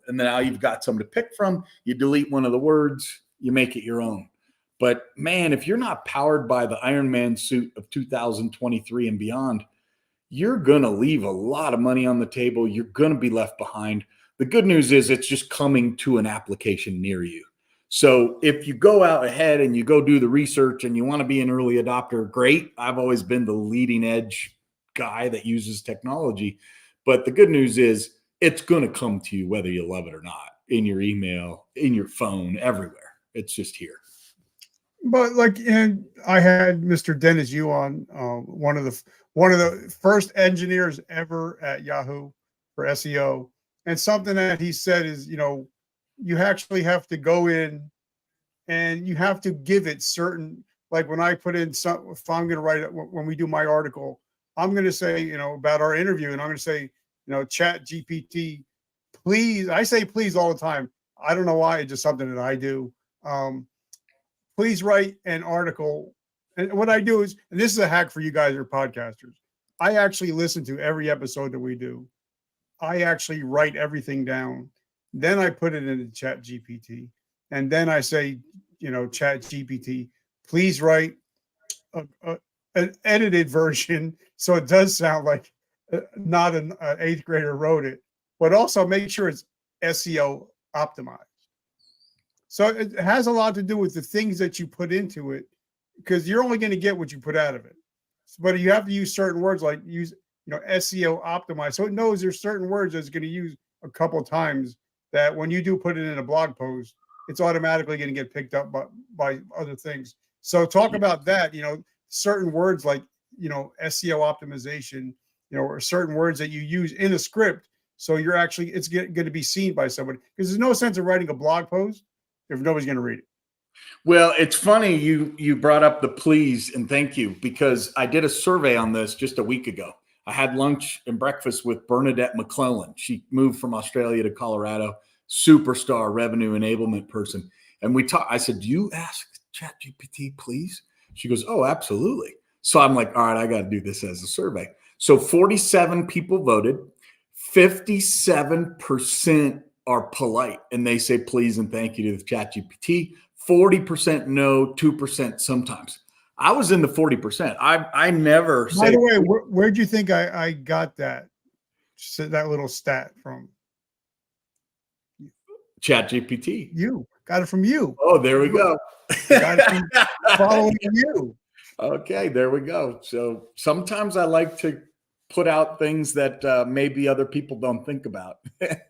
And then now you've got some to pick from. You delete one of the words, you make it your own. But man, if you're not powered by the Iron Man suit of 2023 and beyond, you're going to leave a lot of money on the table. You're going to be left behind. The good news is it's just coming to an application near you. So if you go out ahead and you go do the research and you want to be an early adopter, great. I've always been the leading edge guy that uses technology. But the good news is it's going to come to you whether you love it or not, in your email, in your phone, everywhere. It's just here. But like, and I had Mr. Dennis Yu on, one of the first engineers ever at Yahoo for SEO, and something that he said is, you actually have to go in and you have to give it certain, like when I put in some, if I'm going to write it, when we do my article, I'm going to say, about our interview, and I'm going to say, Chat GPT, please. I say please all the time. I don't know why. It's just something that I do. Please write an article. And what I do is, and this is a hack for you guys who are podcasters, I actually listen to every episode that we do. I actually write everything down. Then I put it into Chat GPT. And then I say, Chat GPT, please write an edited version. So it does sound like not an eighth grader wrote it, but also make sure it's SEO optimized. So it has a lot to do with the things that you put into it, because you're only going to get what you put out of it. But you have to use certain words, like use, SEO optimized. So it knows there's certain words that it's going to use a couple of times, that when you do put it in a blog post, it's automatically going to get picked up by other things. So talk about that, certain words like, SEO optimization, or certain words that you use in a script. So you're actually, it's going to be seen by somebody, because there's no sense of writing a blog post if nobody's going to read it. Well, it's funny you brought up the please and thank you, because I did a survey on this just a week ago. I had lunch and breakfast with Bernadette McClellan. She moved from Australia to Colorado, superstar revenue enablement person. And we talked. I said, "Do you ask ChatGPT, please?" She goes, "Oh, absolutely." So I'm like, "All right, I got to do this as a survey." So 47 people voted. 57% are polite, and they say please and thank you to the ChatGPT. 40% no, 2% sometimes. I was in the 40%. I never say. By the way, where'd you think I got that little stat from? ChatGPT. You got it from you. Oh, there we go. Got it from following you. Okay, there we go. So sometimes I like to put out things that maybe other people don't think about,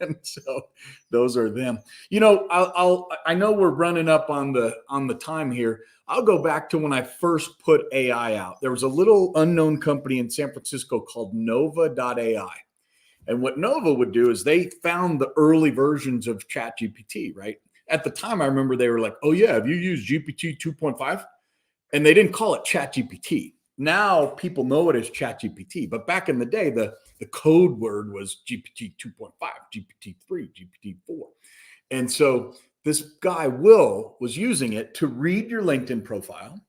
and so those are them. I know we're running up on the time here. I'll go back to when I first put AI out. There was a little unknown company in San Francisco called Nova.ai. And what Nova would do is they found the early versions of ChatGPT, right? At the time, I remember they were like, "Oh yeah, have you used GPT 2.5?" And they didn't call it ChatGPT. Now people know it as ChatGPT, but back in the day, the code word was GPT 2.5, GPT 3, GPT 4. And so this guy, Will, was using it to read your LinkedIn profile.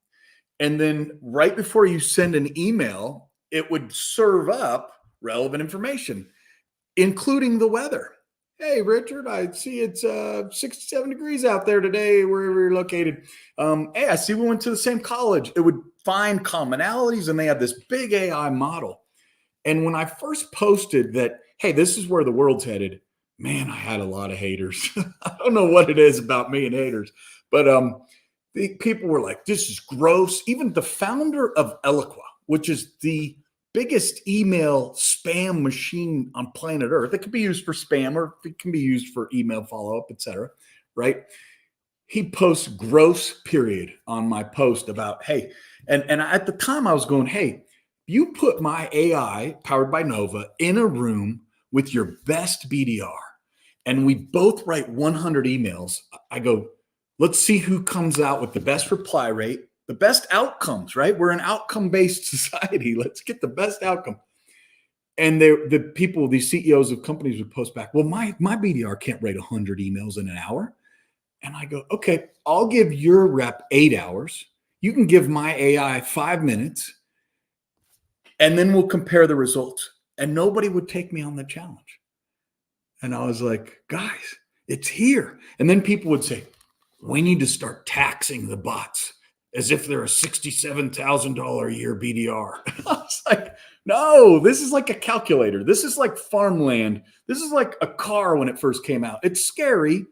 And then right before you send an email, it would serve up relevant information, including the weather. "Hey, Richard, I see it's 67 degrees out there today, wherever you're located. Hey, I see we went to the same college." It would find commonalities, and they have this big AI model. And when I first posted that, "Hey, this is where the world's headed," man, I had a lot of haters. I don't know what it is about me and haters, but the people were like, "This is gross." Even the founder of Eloqua, which is the biggest email spam machine on planet Earth. It can be used for spam, or it can be used for email follow-up, etc. Right? He posts gross period on my post about, hey, and at the time I was going, "Hey, you put my AI powered by Nova in a room with your best BDR, and we both write 100 emails." I go, "Let's see who comes out with the best reply rate, the best outcomes," right? We're an outcome-based society. Let's get the best outcome. And the people, these CEOs of companies would post back, "Well, my BDR can't write 100 emails in an hour." And I go, "Okay, I'll give your rep 8 hours. You can give my AI 5 minutes, and then we'll compare the results." And nobody would take me on the challenge. And I was like, "Guys, it's here." And then people would say, "We need to start taxing the bots as if they're a $67,000 a year BDR." I was like, "No, this is like a calculator. This is like farmland. This is like a car when it first came out. It's scary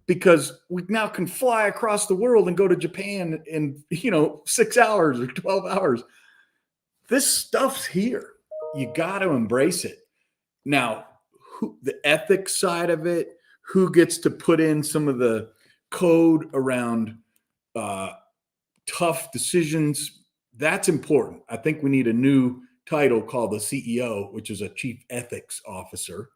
because we now can fly across the world and go to Japan in 6 hours or 12 hours. This stuff's here. You got to embrace it." Now, the ethics side of it, who gets to put in some of the code around tough decisions. That's important. I think we need a new title called the CEO, which is a chief ethics officer.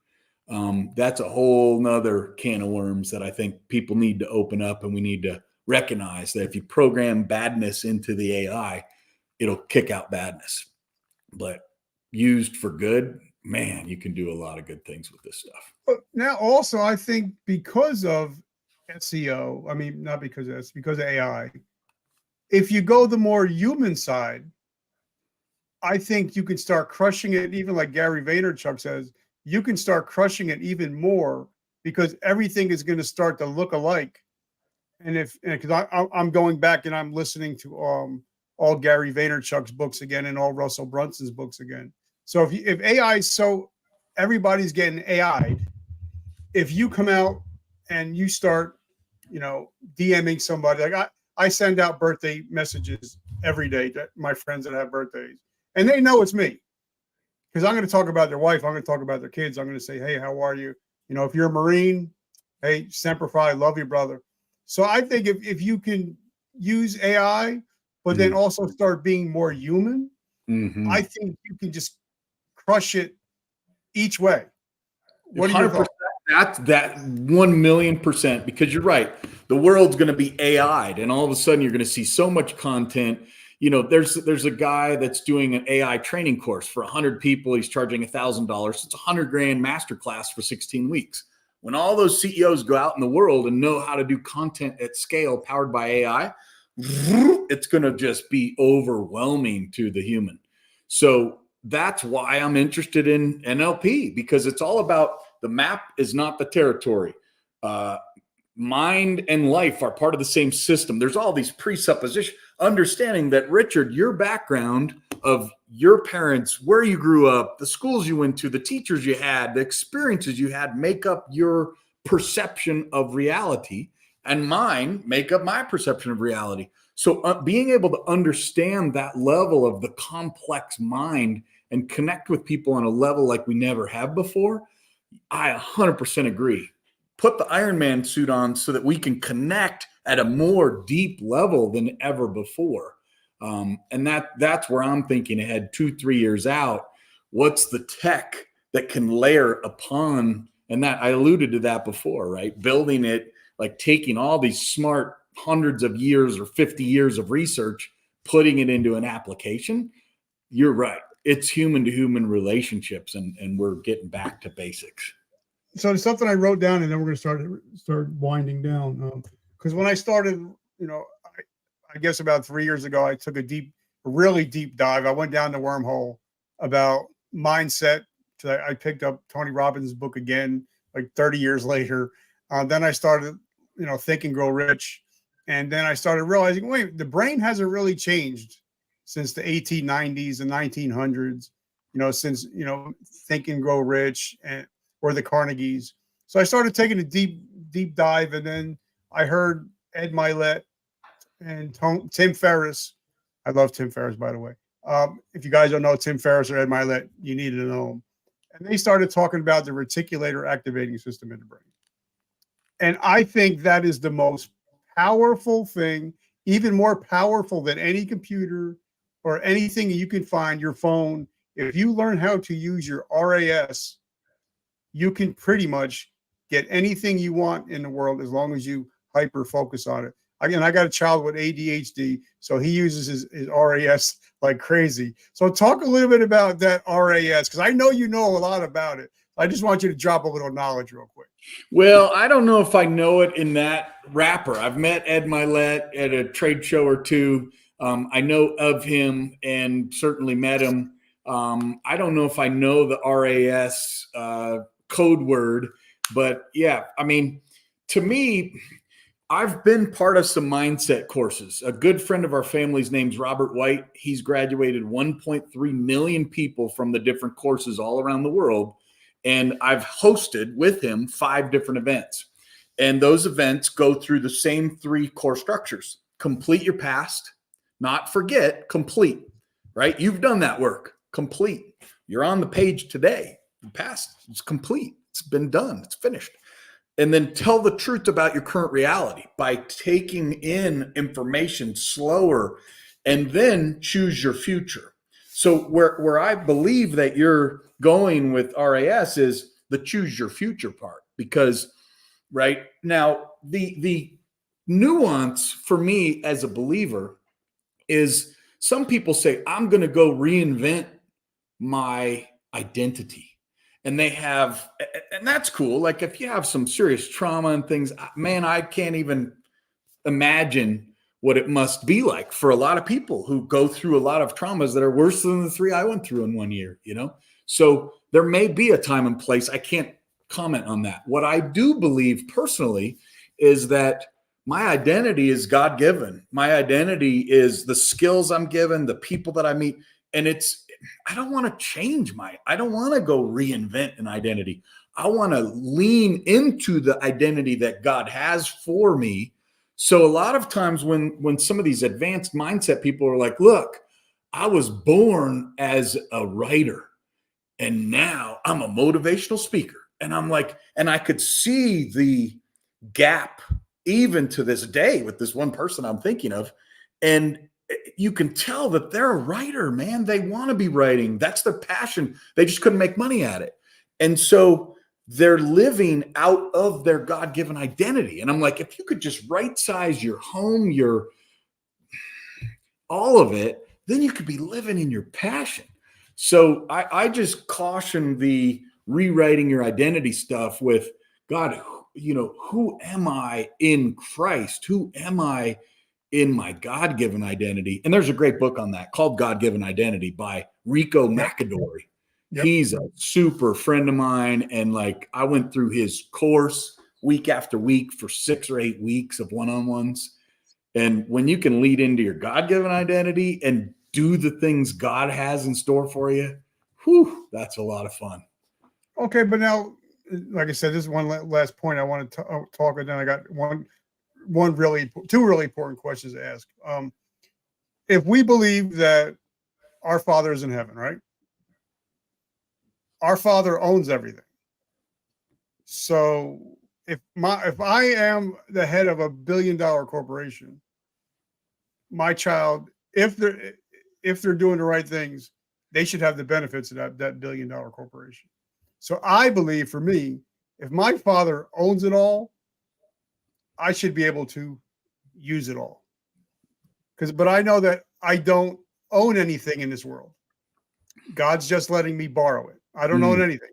That's a whole nother can of worms that I think people need to open up, and we need to recognize that if you program badness into the AI, it'll kick out badness. But used for good, man, you can do a lot of good things with this stuff. But now also, I think because of SEO, I mean, not because of this, because of AI, if you go the more human side, I think you can start crushing it, even like Gary Vaynerchuk says, you can start crushing it even more because everything is going to start to look alike. And because I'm going back and I'm listening to all Gary Vaynerchuk's books again and all Russell Brunson's books again. So if AI is so everybody's getting AI'd, if you come out and you start, DMing somebody, like I send out birthday messages every day to my friends that have birthdays, and they know it's me because I'm going to talk about their wife, I'm going to talk about their kids, I'm going to say, hey, how are you? If you're a Marine, hey, Semper Fi, love you, brother. So I think if you can use AI, but then also start being more human, I think you can just crush it each way. What are your thoughts? That's that 1,000,000%, because you're right. The world's going to be AI'd, and all of a sudden you're going to see so much content. There's a guy that's doing an AI training course for 100 people. He's charging $1,000. It's $100,000 masterclass for 16 weeks. When all those CEOs go out in the world and know how to do content at scale powered by AI, it's going to just be overwhelming to the human. So that's why I'm interested in NLP, because it's all about the map is not the territory. Mind and life are part of the same system. There's all these presuppositions, understanding that, Richard, your background of your parents, where you grew up, the schools you went to, the teachers you had, the experiences you had make up your perception of reality, and mine make up my perception of reality. So being able to understand that level of the complex mind and connect with people on a level like we never have before, I 100% agree. Put the Iron Man suit on so that we can connect at a more deep level than ever before. And that's where I'm thinking ahead 2-3 years out. What's the tech that can layer upon, and that I alluded to that before, right? Building it, like taking all these smart hundreds of years or 50 years of research, putting it into an application. You're right. It's human to human relationships, and we're getting back to basics. So there's something I wrote down, and then we're going to start winding down. Because when I started, I guess about 3 years ago, I took a really deep dive. I went down the wormhole about mindset. I picked up Tony Robbins' book again, like 30 years later. Then I started, Think and Grow Rich. And then I started realizing, wait, the brain hasn't really changed since the 1890s and 1900s, since, Think and Grow Rich or the Carnegies. So I started taking a deep dive, and then I heard Ed Milet and Tim Ferriss. I love Tim Ferriss, by the way. If you guys don't know Tim Ferriss or Ed Milet, you need to know them. And they started talking about the reticular activating system in the brain. And I think that is the most powerful thing, even more powerful than any computer or anything you can find, your phone. If you learn how to use your RAS, you can pretty much get anything you want in the world as long as you hyper focus on it. Again, I got a child with ADHD, so he uses his RAS like crazy. So talk a little bit about that RAS, because I know you know a lot about it. I just want you to drop a little knowledge real quick. Well, I don't know if I know it in that wrapper. I've met Ed Milet at a trade show or two. I know of him and certainly met him. I don't know if I know the RAS code word, but yeah, I mean, to me, I've been part of some mindset courses. A good friend of our family's name's Robert White. He's graduated 1.3 million people from the different courses all around the world. And I've hosted with him 5 different events. And those events go through the same 3 core structures. Complete your past, not forget, complete, right? You've done that work, complete. You're on the page today. The past is complete. It's been done. It's finished. And then tell the truth about your current reality by taking in information slower, and then choose your future. So where I believe that you're going with RAS is the choose your future part, because right now the nuance for me as a believer is some people say, I'm going to go reinvent my identity. And they have, and that's cool. Like if you have some serious trauma and things, man, I can't even imagine what it must be like for a lot of people who go through a lot of traumas that are worse than the 3 I went through in 1 year, you know? So there may be a time and place. I can't comment on that. What I do believe personally is that my identity is God-given. My identity is the skills I'm given, the people that I meet. And I don't want to change I don't want to go reinvent an identity. I want to lean into the identity that God has for me. So a lot of times when some of these advanced mindset people are like, look, I was born as a writer and now I'm a motivational speaker. And I'm like, and I could see the gap even to this day with this one person I'm thinking of. And you can tell that they're a writer, man. They want to be writing. That's their passion. They just couldn't make money at it. And so they're living out of their God-given identity. And I'm like, if you could just right size your home, all of it, then you could be living in your passion. So I just caution the rewriting your identity stuff with God, you know, who am I in Christ? Who am I in my God-given identity? And there's a great book on that called God-Given Identity by Rico McAdory. Yep. He's a super friend of mine. And like, I went through his course week after week for 6 or 8 weeks of one-on-ones. And when you can lead into your God-given identity and do the things God has in store for you, whew, that's a lot of fun. Okay. But now, like I said, this is one last point I want to talk, and then I got two really important questions to ask. If we believe that our Father is in heaven, right? Our Father owns everything. So if I am the head of $1 billion corporation, my child, if they're doing the right things, they should have the benefits of that $1 billion corporation. So I believe, for me, if my Father owns it all, I should be able to use it all. But I know that I don't own anything in this world. God's just letting me borrow it. I don't own anything.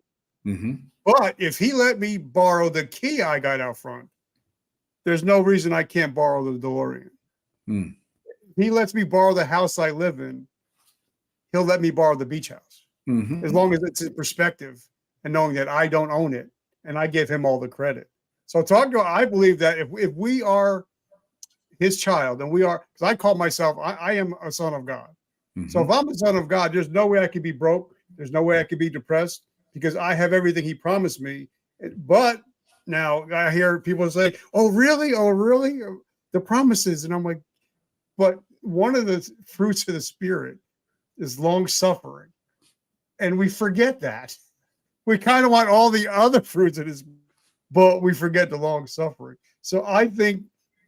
Mm-hmm. But if he let me borrow the key I got out front, there's no reason I can't borrow the DeLorean. Mm. He lets me borrow the house I live in, he'll let me borrow the beach house. Mm-hmm. As long as it's in perspective and knowing that I don't own it, and I give him all the credit. So I believe that if we are his child, and we are, because I call myself, I am a son of God. Mm-hmm. So if I'm a son of God, there's no way I could be broke. There's no way I could be depressed, because I have everything he promised me. But now I hear people say, oh, really? Oh, really? The promises. And I'm like, but one of the fruits of the Spirit is long suffering. And we forget that. We kind of want all the other fruits of this, but we forget the long suffering. So I think,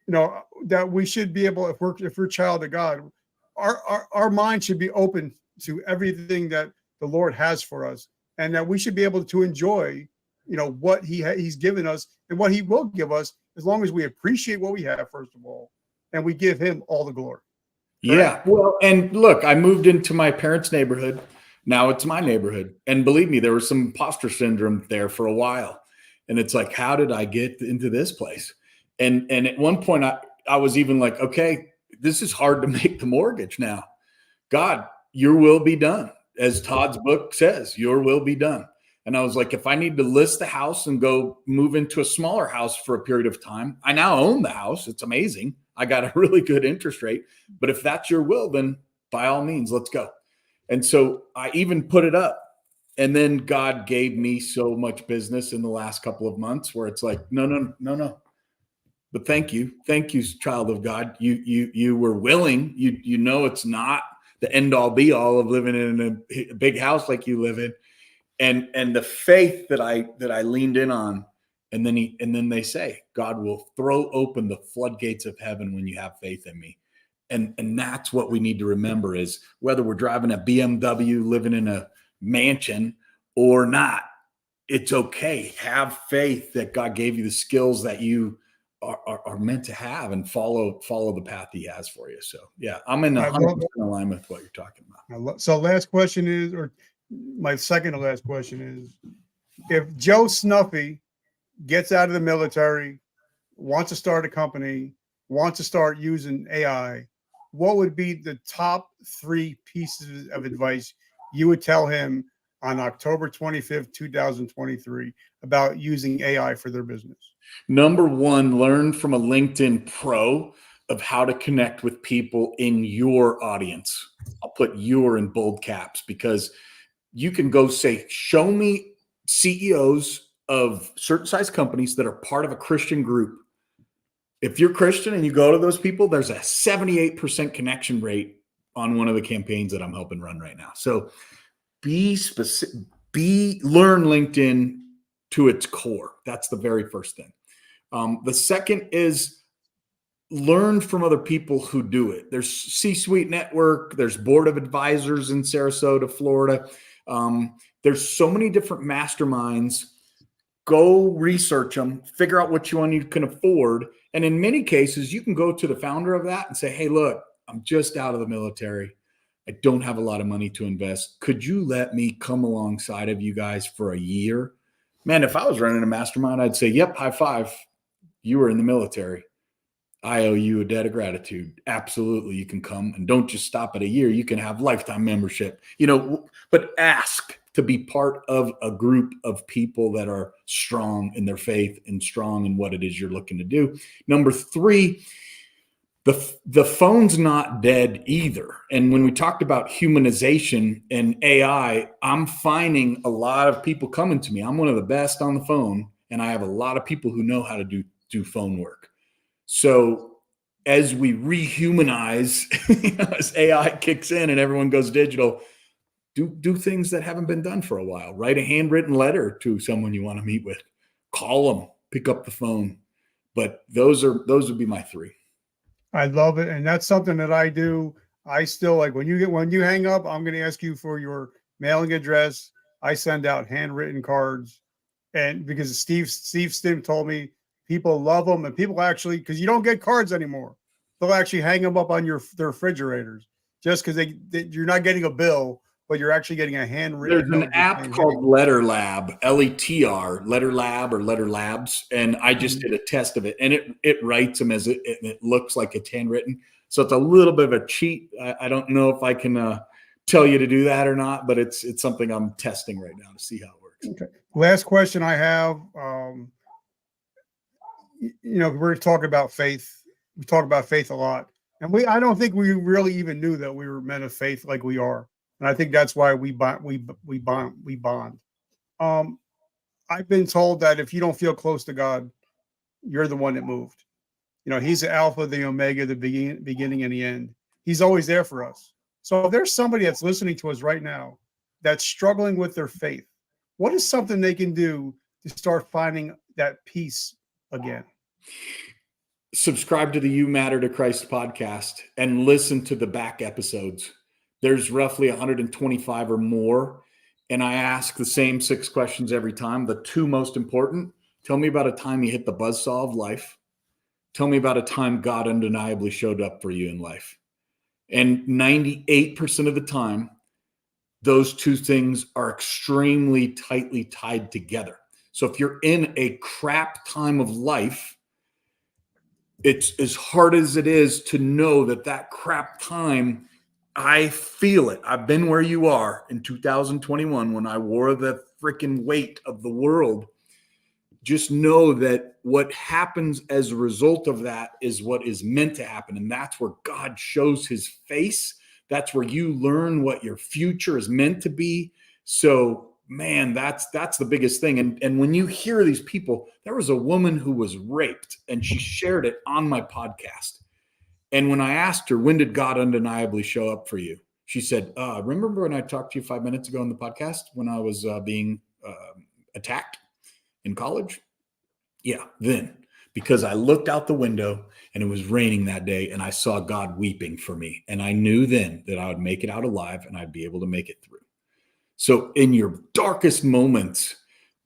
that we should be able, if we're a child of God, our mind should be open to everything that the Lord has for us, and that we should be able to enjoy, what he's given us and what he will give us, as long as we appreciate what we have, first of all, and we give him all the glory. Yeah. Well, and look, I moved into my parents' neighborhood. Now it's my neighborhood. And believe me, there was some imposter syndrome there for a while. And it's like, how did I get into this place? And at one point I was even like, okay, this is hard to make the mortgage now. God, your will be done. As Todd's book says, your will be done. And I was like, if I need to list the house and go move into a smaller house for a period of time, I now own the house. It's amazing. I got a really good interest rate. But if that's your will, then by all means, let's go. And so I even put it up. And then God gave me so much business in the last couple of months where it's like, no. But thank you, child of God. You were willing. It's not the end all be all of living in a big house like you live in. And the faith that I leaned in on, and then they say, God will throw open the floodgates of heaven when you have faith in me. And that's what we need to remember, is whether we're driving a BMW, living in a mansion or not, it's okay. Have faith that God gave you the skills that you are meant to have, and follow the path he has for you. So yeah, I'm in 100% alignment with what you're talking about. So last question is, or my second to last question is, if Joe Snuffy gets out of the military, wants to start a company, wants to start using AI, what would be the top 3 pieces of advice you would tell him on October 25th, 2023 about using AI for their business? Number one, learn from a LinkedIn pro of how to connect with people in your audience. I'll put "your" in bold caps, because you can go say, show me CEOs of certain size companies that are part of a Christian group. If you're Christian and you go to those people, there's a 78% connection rate on one of the campaigns that I'm helping run right now. So be specific, learn LinkedIn to its core. That's the very first thing. The second is learn from other people who do it. There's C-Suite Network. There's Board of Advisors in Sarasota, Florida. There's so many different masterminds. Go research them, figure out which one you can afford. And in many cases, you can go to the founder of that and say, hey, look, I'm just out of the military. I don't have a lot of money to invest. Could you let me come alongside of you guys for a year? Man, if I was running a mastermind, I'd say, yep, high five. You were in the military. I owe you a debt of gratitude. Absolutely. You can come, and don't just stop at a year. You can have lifetime membership, but ask to be part of a group of people that are strong in their faith and strong in what it is you're looking to do. Number 3, the phone's not dead either. And when we talked about humanization and AI, I'm finding a lot of people coming to me. I'm one of the best on the phone, and I have a lot of people who know how to do phone work. So as we rehumanize, as AI kicks in and everyone goes digital, do things that haven't been done for a while. Write a handwritten letter to someone you want to meet with. Call them. Pick up the phone. But those would be my 3. I love it, and that's something that I do. I still, like, when you hang up, I'm going to ask you for your mailing address. I send out handwritten cards, and because Steve Stim told me people love them, and people actually, because you don't get cards anymore, they'll actually hang them up on their refrigerators, just because you're not getting a bill, but you're actually getting a handwritten. There's an app called Letter Lab, LETR, Letter Lab or Letter Labs, and I just did a test of it, and it writes them as it looks like it's handwritten. So it's a little bit of a cheat. I don't know if I can tell you to do that or not, but it's something I'm testing right now to see how it works. Okay. Last question I have. We're talking about faith. We talk about faith a lot, and I don't think we really even knew that we were men of faith like we are. And I think that's why we bond. I've been told that if you don't feel close to God, you're the one that moved. He's the Alpha, the Omega, the beginning and the end. He's always there for us. So if there's somebody that's listening to us right now that's struggling with their faith, what is something they can do to start finding that peace again? Subscribe to the You Matter to Christ podcast and listen to the back episodes. There's roughly 125 or more. And I ask the same 6 questions every time. The 2 most important: tell me about a time you hit the buzzsaw of life. Tell me about a time God undeniably showed up for you in life. And 98% of the time, those 2 things are extremely tightly tied together. So if you're in a crap time of life, it's as hard as it is to know that crap time, I feel it. I've been where you are in 2021 when I wore the freaking weight of the world. Just know that what happens as a result of that is what is meant to happen. And that's where God shows his face. That's where you learn what your future is meant to be. So, man, that's the biggest thing. And when you hear these people, there was a woman who was raped, and she shared it on my podcast. And when I asked her, when did God undeniably show up for you? She said, remember when I talked to you 5 minutes ago on the podcast when I was being attacked in college? Yeah, then, because I looked out the window and it was raining that day and I saw God weeping for me. And I knew then that I would make it out alive and I'd be able to make it through. So in your darkest moments,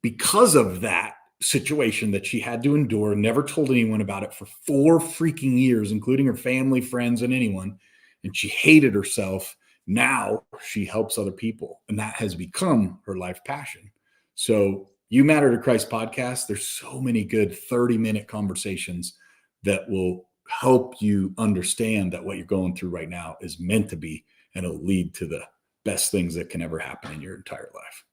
because of that situation that she had to endure, never told anyone about it for 4 freaking years, including her family, friends, and anyone, and she hated herself. Now she helps other people, and that has become her life passion. So You Matter to Christ podcast, there's so many good 30-minute conversations that will help you understand that what you're going through right now is meant to be, and it'll lead to the best things that can ever happen in your entire life.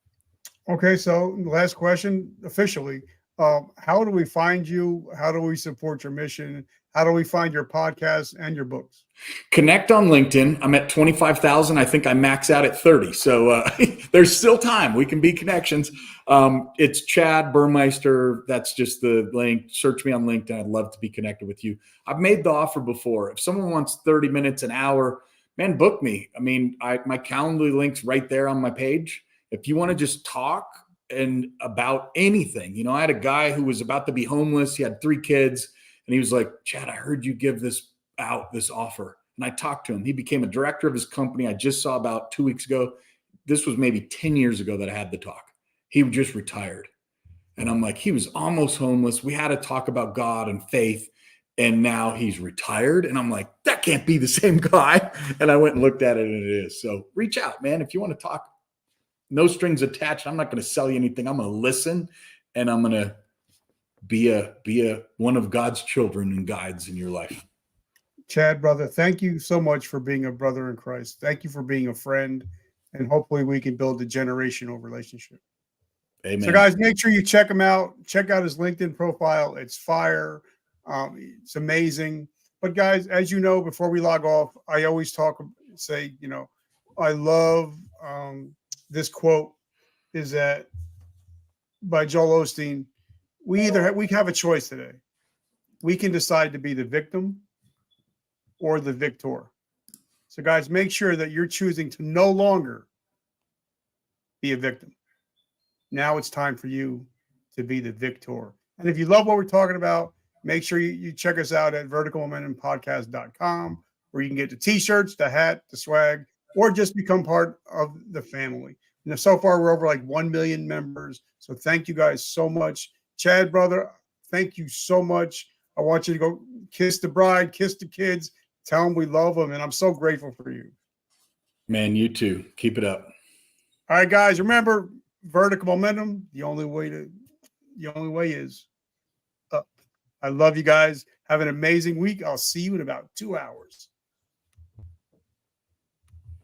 Okay, so last question officially. How do we find you? How do we support your mission? How do we find your podcast and your books? Connect on LinkedIn. I'm at 25,000. I think I max out at 30. So there's still time. We can be connections. It's Chad Burmeister. That's just the link. Search me on LinkedIn. I'd love to be connected with you. I've made the offer before. If someone wants 30 minutes, an hour, man, book me. I mean, my Calendly link's right there on my page. If you want to just talk and about anything, you know, I had a guy who was about to be homeless. He had 3 kids and he was like, Chad, I heard you give this offer. And I talked to him. He became a director of his company. I just saw about 2 weeks ago. This was maybe 10 years ago that I had the talk. He just retired. And I'm like, he was almost homeless. We had to talk about God and faith. And now he's retired. And I'm like, that can't be the same guy. And I went and looked at it and it is. So reach out, man. If you want to talk, no strings attached. I'm not going to sell you anything. I'm going to listen and I'm going to be one of God's children and guides in your life. Chad, brother, thank you so much for being a brother in Christ. Thank you for being a friend. And hopefully we can build a generational relationship. Amen. So guys, make sure you check him out. Check out his LinkedIn profile. It's fire. It's amazing. But guys, as you know, before we log off, I always say, you know, I love this quote is that by Joel Osteen. We have a choice today. We can decide to be the victim or the victor. So guys, make sure that you're choosing to no longer be a victim. Now it's time for you to be the victor. And if you love what we're talking about, make sure you check us out at verticalmomentumpodcast.com, where you can get the t-shirts, the hat, the swag, or just become part of the family. And so far, we're over like 1 million members. So thank you guys so much. Chad, brother, thank you so much. I want you to go kiss the bride, kiss the kids, tell them we love them. And I'm so grateful for you. Man, you too. Keep it up. All right, guys, remember vertical momentum. The only way is up. I love you guys. Have an amazing week. I'll see you in about 2 hours.